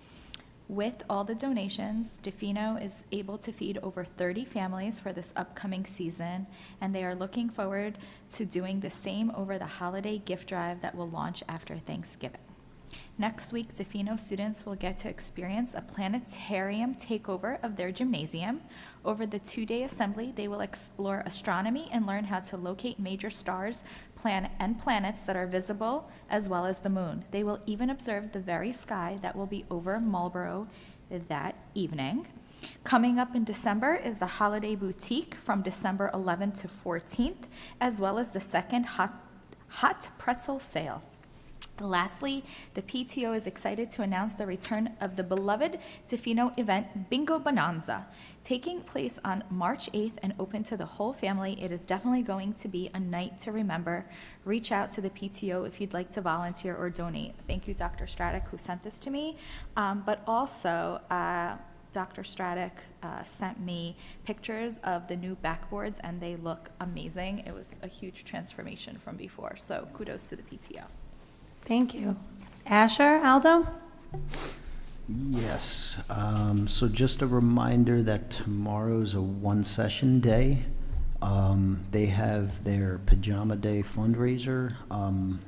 With all the donations, Defino is able to feed over 30 families for this upcoming season, and they are looking forward to doing the same over the holiday gift drive that will launch after Thanksgiving. Next week, Defino students will get to experience a planetarium takeover of their gymnasium. Over the 2-day assembly, they will explore astronomy and learn how to locate major stars and planets that are visible, as well as the moon. They will even observe the very sky that will be over Marlboro that evening. Coming up in December is the Holiday Boutique from December 11th to 14th, as well as the second hot pretzel sale. Lastly, the PTO is excited to announce the return of the beloved Defino event, Bingo Bonanza. Taking place on March 8th and open to the whole family, it is definitely going to be a night to remember. Reach out to the PTO if you'd like to volunteer or donate. Thank you, Dr. Stradek, who sent this to me. But also, Dr. Stradek sent me pictures of the new backboards, and they look amazing. It was a huge transformation from before, so kudos to the PTO. Thank you. Asher, Aldo? Yes. So just a reminder that tomorrow's a one-session day. They have their Pajama Day fundraiser.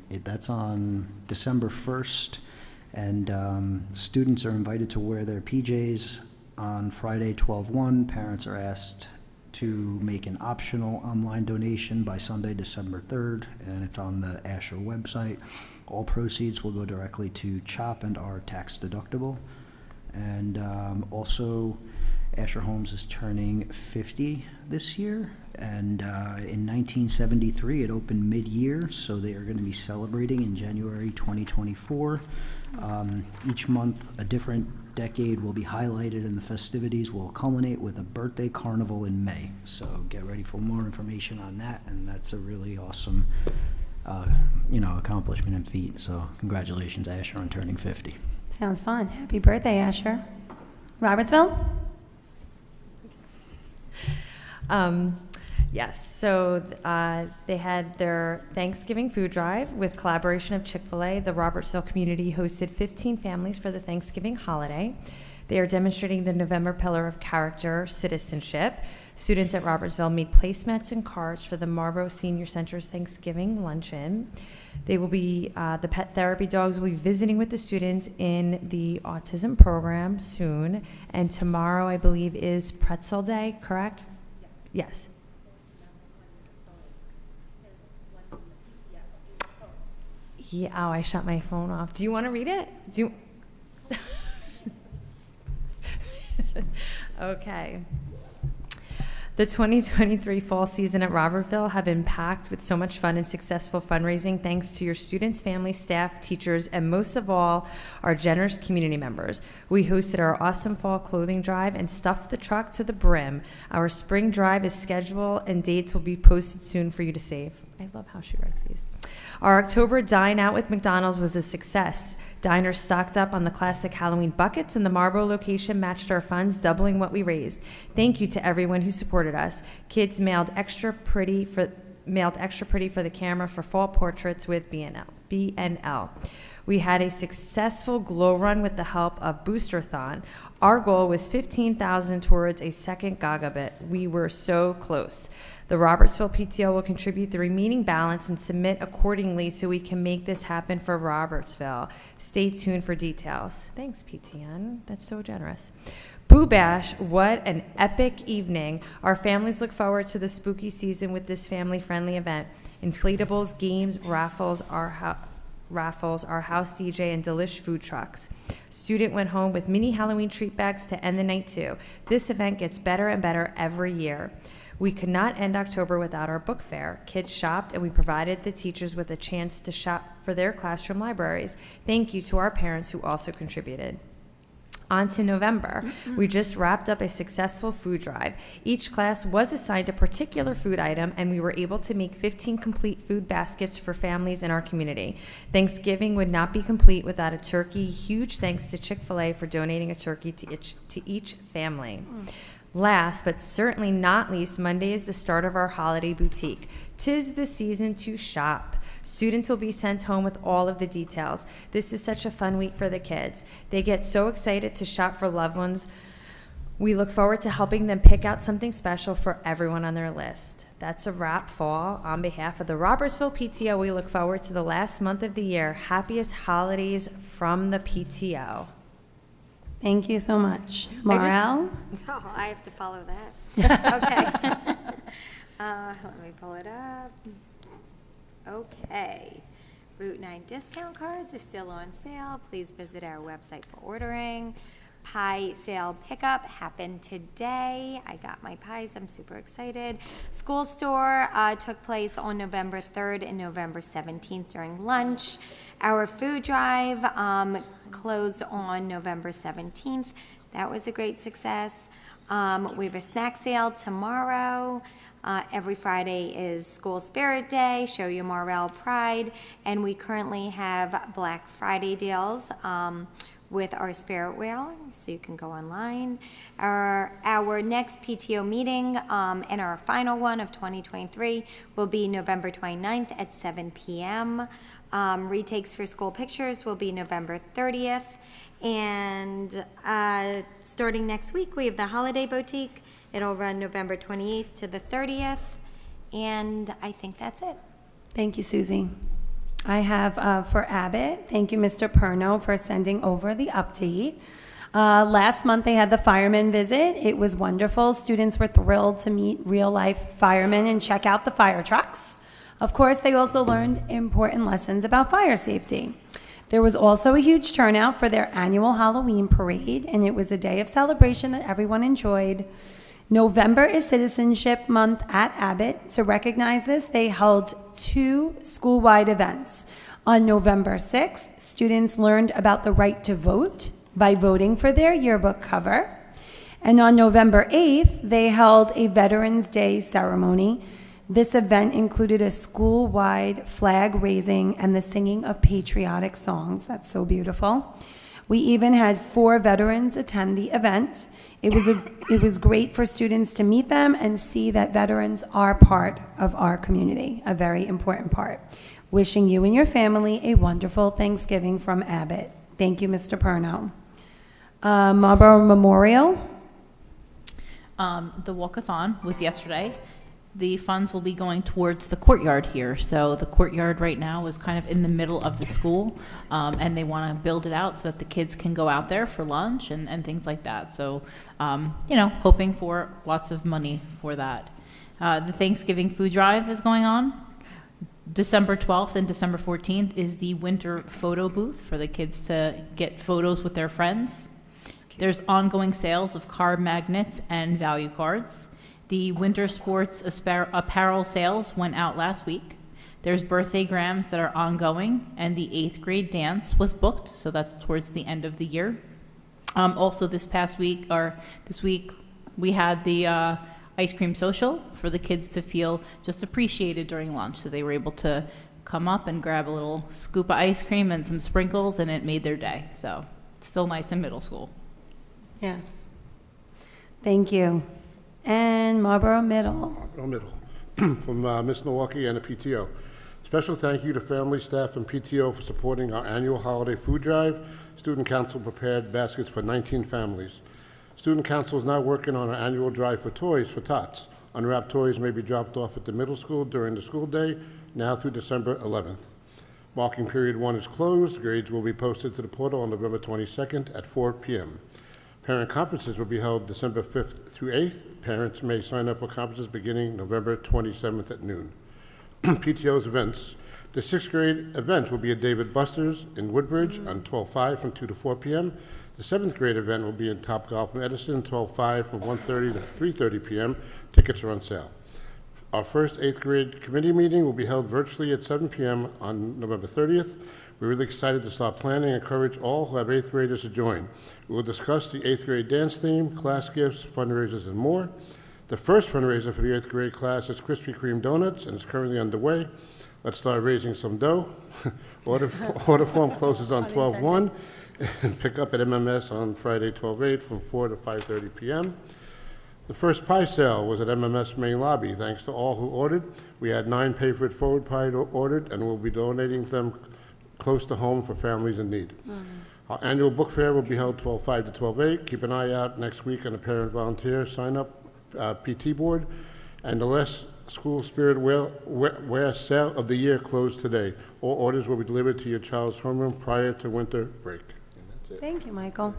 That's on December 1st, and students are invited to wear their PJs on Friday, 12/1. Parents are asked to make an optional online donation by Sunday, December 3rd, and it's on the Asher website. All proceeds will go directly to CHOP and are tax deductible. And also, Asher Homes is turning 50 this year, and in 1973 it opened mid-year, so they are going to be celebrating in January 2024. Each month a different decade will be highlighted, and the festivities will culminate with a birthday carnival in May. So get ready for more information on that, and that's a really awesome accomplishment and feat. So congratulations, Asher, on turning 50. Sounds fun. Happy birthday, Asher. Robertsville? Yes, so they had their Thanksgiving food drive with collaboration of Chick-fil-A. The Robertsville community hosted 15 families for the Thanksgiving holiday. They are demonstrating the November Pillar of Character citizenship. Students at Robertsville made placemats and cards for the Marlboro Senior Center's Thanksgiving luncheon. They will be, the pet therapy dogs will be visiting with the students in the autism program soon. And tomorrow, I believe, is Pretzel Day, correct? Yes. Yeah, oh, I shut my phone off. Do you want to read it? Do you? Okay. The 2023 fall season at Robertville have been packed with so much fun and successful fundraising thanks to your students, families, staff, teachers, and most of all, our generous community members. We hosted our awesome fall clothing drive and stuffed the truck to the brim. Our spring drive is scheduled and dates will be posted soon for you to save. I love how she writes these. Our October Dine Out with McDonald's was a success. Diners stocked up on the classic Halloween buckets, and the Marlboro location matched our funds, doubling what we raised. Thank you to everyone who supported us. Kids mailed extra pretty for the camera for fall portraits with BNL. We had a successful glow run with the help of Boosterthon. Our goal was $15,000 towards a second Gagabit. We were so close. The Robertsville PTO will contribute the remaining balance and submit accordingly so we can make this happen for Robertsville. Stay tuned for details. Thanks, PTN. That's so generous. Boo Bash, what an epic evening. Our families look forward to the spooky season with this family-friendly event. Inflatables, games, raffles, our house DJ, and delish food trucks. Student went home with mini Halloween treat bags to end the night too. This event gets better and better every year. We could not end October without our book fair. Kids shopped, and we provided the teachers with a chance to shop for their classroom libraries. Thank you to our parents who also contributed. On to November. We just wrapped up a successful food drive. Each class was assigned a particular food item, and we were able to make 15 complete food baskets for families in our community. Thanksgiving would not be complete without a turkey. Huge thanks to Chick-fil-A for donating a turkey to each family. Last, but certainly not least, Monday is the start of our holiday boutique. 'Tis the season to shop. Students will be sent home with all of the details. This is such a fun week for the kids. They get so excited to shop for loved ones. We look forward to helping them pick out something special for everyone on their list. That's a wrap, fall. On behalf of the Robertsville PTO, we look forward to the last month of the year. Happiest holidays from the PTO. Thank you so much. Morale? Oh, I have to follow that. Okay. Let me pull it up. Okay. Route 9 discount cards are still on sale. Please visit our website for ordering. Pie sale pickup happened today. I got my pies. I'm super excited. School store took place on November 3rd and November 17th during lunch. Our food drive closed on November 17th. That was a great success. We have a snack sale tomorrow. Every Friday is School Spirit Day, Show Your Morale Pride, and we currently have Black Friday deals with our Spirit Wheel, so you can go online. Our next PTO meeting and our final one of 2023 will be November 29th at 7 p.m. Retakes for school pictures will be November 30th. And starting next week, we have the Holiday Boutique. It'll run November 28th to the 30th. And I think that's it. Thank you, Susie. I have for Abbott, thank you, Mr. Perno, for sending over the update. Last month they had the fireman visit. It was wonderful. Students were thrilled to meet real-life firemen and check out the fire trucks. Of course, they also learned important lessons about fire safety. There was also a huge turnout for their annual Halloween parade, and it was a day of celebration that everyone enjoyed. November is Citizenship Month at Abbott. To recognize this, they held 2 school-wide events. On November 6th, students learned about the right to vote by voting for their yearbook cover. And on November 8th, they held a Veterans Day ceremony. This event included a school-wide flag raising and the singing of patriotic songs. That's so beautiful. We even had 4 veterans attend the event. It was great for students to meet them and see that veterans are part of our community, a very important part. Wishing you and your family a wonderful Thanksgiving from Abbott. Thank you, Mr. Perno. Marlboro Memorial. The walkathon was yesterday. The funds will be going towards the courtyard here. So the courtyard right now is kind of in the middle of the school, and they want to build it out so that the kids can go out there for lunch and things like that. So, hoping for lots of money for that. The Thanksgiving food drive is going on. December 12th and December 14th is the winter photo booth for the kids to get photos with their friends. There's ongoing sales of car magnets and value cards. The winter sports apparel sales went out last week. There's birthday grams that are ongoing, and the 8th grade dance was booked, so that's towards the end of the year. Also this week, we had the ice cream social for the kids to feel just appreciated during lunch. So they were able to come up and grab a little scoop of ice cream and some sprinkles, and it made their day. So still nice in middle school. Yes. Thank you. And Marlboro Middle. Marlboro Middle, from Miss Milwaukee and the PTO. Special thank you to family, staff, and PTO for supporting our annual holiday food drive. Student Council prepared baskets for 19 families. Student Council is now working on our annual drive for toys for tots. Unwrapped toys may be dropped off at the middle school during the school day, now through December 11th. Marking period 1 is closed. Grades will be posted to the portal on November 22nd at 4 p.m. Parent conferences will be held December 5th through 8th. Parents may sign up for conferences beginning November 27th at noon. PTO's events. The 6th grade event will be at David Buster's in Woodbridge on 12/5 from 2 to 4 p.m. The 7th grade event will be in Topgolf in Edison, 12/5 from 1:30 to 3:30 p.m. Tickets are on sale. Our first 8th grade committee meeting will be held virtually at 7 p.m. on November 30th. We're really excited to start planning and encourage all who have 8th graders to join. We will discuss the 8th grade dance theme, class gifts, fundraisers, and more. The first fundraiser for the 8th grade class is Krispy Kreme Donuts, and it's currently underway. Let's start raising some dough. Order form closes on 12/1, and pick up at MMS on Friday, 12/8 from 4 to 5:30 p.m. The first pie sale was at MMS main lobby. Thanks to all who ordered. We had 9 pay-for-it forward pie ordered, and we'll be donating them close to home for families in need. Our annual book fair will be held 12/5 to 12/8. Keep an eye out next week on the parent volunteer sign-up PT board. And the last School Spirit Wear Sale of the Year closed today. All orders will be delivered to your child's homeroom prior to winter break. And that's it. Thank you, Michael.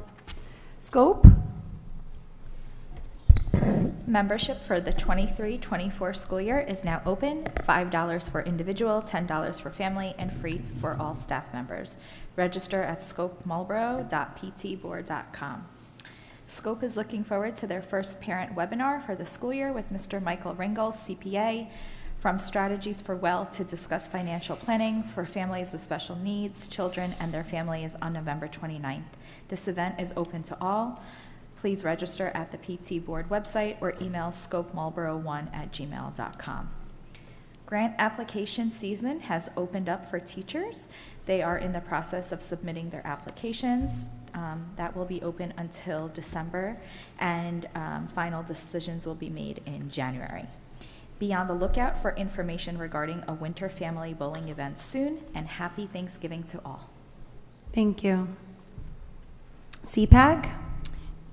Scope? Membership for the 23-24 school year is now open. $5 for individual, $10 for family, and free for all staff members. Register at scopemarlboro.ptboard.com. Scope is looking forward to their first parent webinar for the school year with Mr. Michael Ringel, CPA, from Strategies for Well to discuss financial planning for families with special needs, children, and their families on November 29th. This event is open to all. Please register at the PT Board website or email scopemarlboro1@gmail.com. Grant application season has opened up for teachers. They are in the process of submitting their applications. That will be open until December, and final decisions will be made in January. Be on the lookout for information regarding a winter family bowling event soon, and happy Thanksgiving to all. Thank you. CPAG?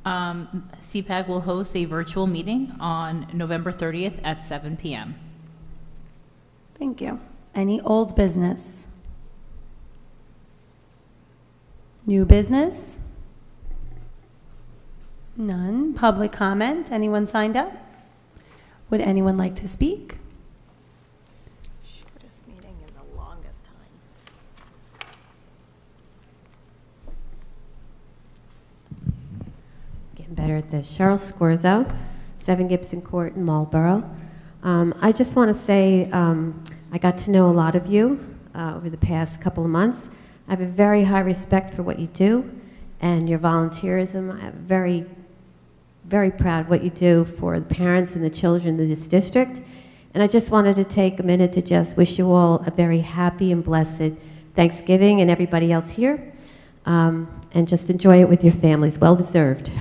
CPAG will host a virtual meeting on November 30th at 7 p.m. Thank you. Any old business? New business? None. Public comment? Anyone signed up? Would anyone like to speak? Shortest meeting in the longest time. Getting better at this. Cheryl Scorzo, 7 Gibson Court in Marlboro. I just want to say I got to know a lot of you over the past couple of months. I have a very high respect for what you do and your volunteerism. I'm very, very proud of what you do for the parents and the children of this district. And I just wanted to take a minute to just wish you all a very happy and blessed Thanksgiving, and everybody else here. And just enjoy it with your families. Well deserved.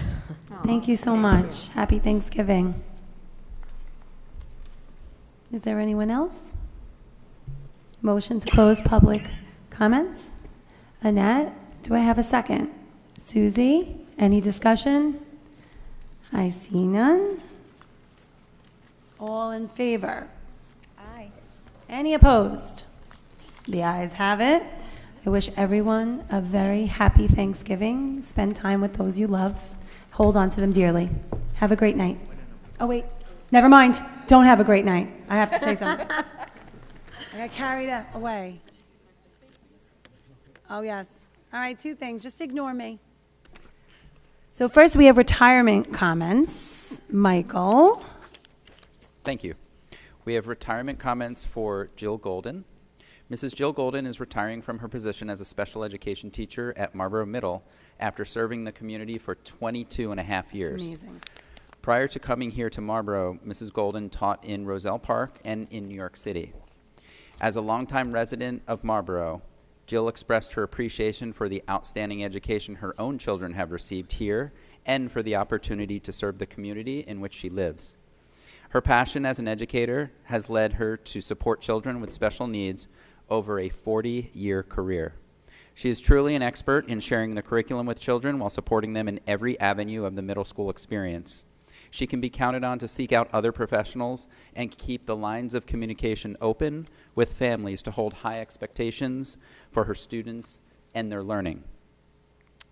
Thank you so much. Happy Thanksgiving. Is there anyone else? Motion to close public comments? Annette, do I have a second? Susie, any discussion? I see none. All in favor? Aye. Any opposed? The ayes have it. I wish everyone a very happy Thanksgiving. Spend time with those you love. Hold on to them dearly. Have a great night. Oh, wait. Never mind. Don't have a great night. I have to say something. I got carried away. Oh, yes. All right, 2 things. Just ignore me. So first we have retirement comments. Michael. Thank you. We have retirement comments for Jill Golden. Mrs. Jill Golden is retiring from her position as a special education teacher at Marlboro Middle after serving the community for 22 and a half years. That's amazing. Prior to coming here to Marlboro, Mrs. Golden taught in Roselle Park and in New York City. As a longtime resident of Marlboro, Jill expressed her appreciation for the outstanding education her own children have received here and for the opportunity to serve the community in which she lives. Her passion as an educator has led her to support children with special needs over a 40-year career. She is truly an expert in sharing the curriculum with children while supporting them in every avenue of the middle school experience. She can be counted on to seek out other professionals and keep the lines of communication open with families to hold high expectations for her students and their learning.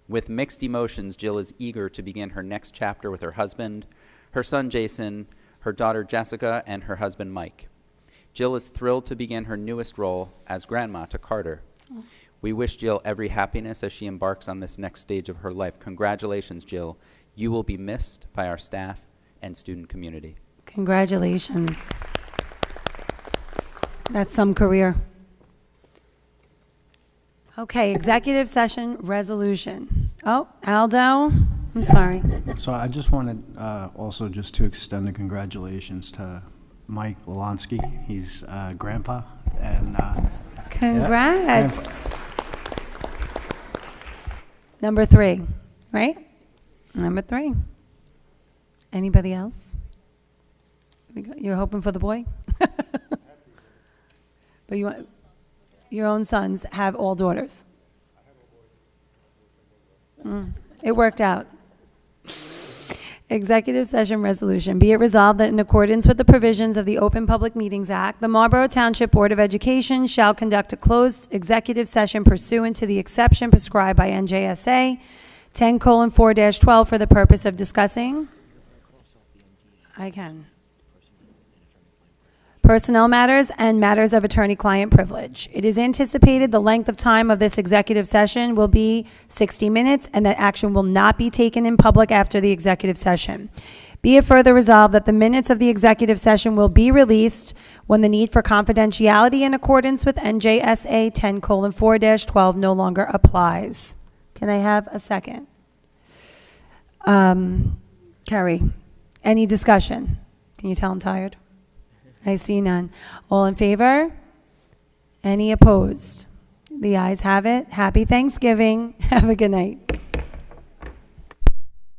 With mixed emotions, Jill is eager to begin her next chapter with her husband, her son Jason, her daughter Jessica, and her husband Mike. Jill is thrilled to begin her newest role as grandma to Carter. Oh. We wish Jill every happiness as she embarks on this next stage of her life. Congratulations, Jill. You will be missed by our staff and student community. Congratulations. That's some career. Okay, executive session resolution. Oh, Aldo, I'm sorry. So I just wanted also just to extend the congratulations to Mike Lansky. He's grandpa, and Congrats. Yeah. Number 3, right? Number 3. Anybody else? You're hoping for the boy? But you want, your own sons have all daughters. It worked out. Executive session resolution. Be it resolved that in accordance with the provisions of the Open Public Meetings Act, the Marlboro Township Board of Education shall conduct a closed executive session pursuant to the exception prescribed by NJSA 10:4-12 for the purpose of discussing. I can. Personnel matters and matters of attorney-client privilege. It is anticipated the length of time of this executive session will be 60 minutes and that action will not be taken in public after the executive session. Be it further resolved that the minutes of the executive session will be released when the need for confidentiality in accordance with NJSA 10:4-12 no longer applies. Can I have a second? Carrie, any discussion? Can you tell I'm tired? I see none. All in favor? Any opposed? The ayes have it. Happy Thanksgiving. Have a good night.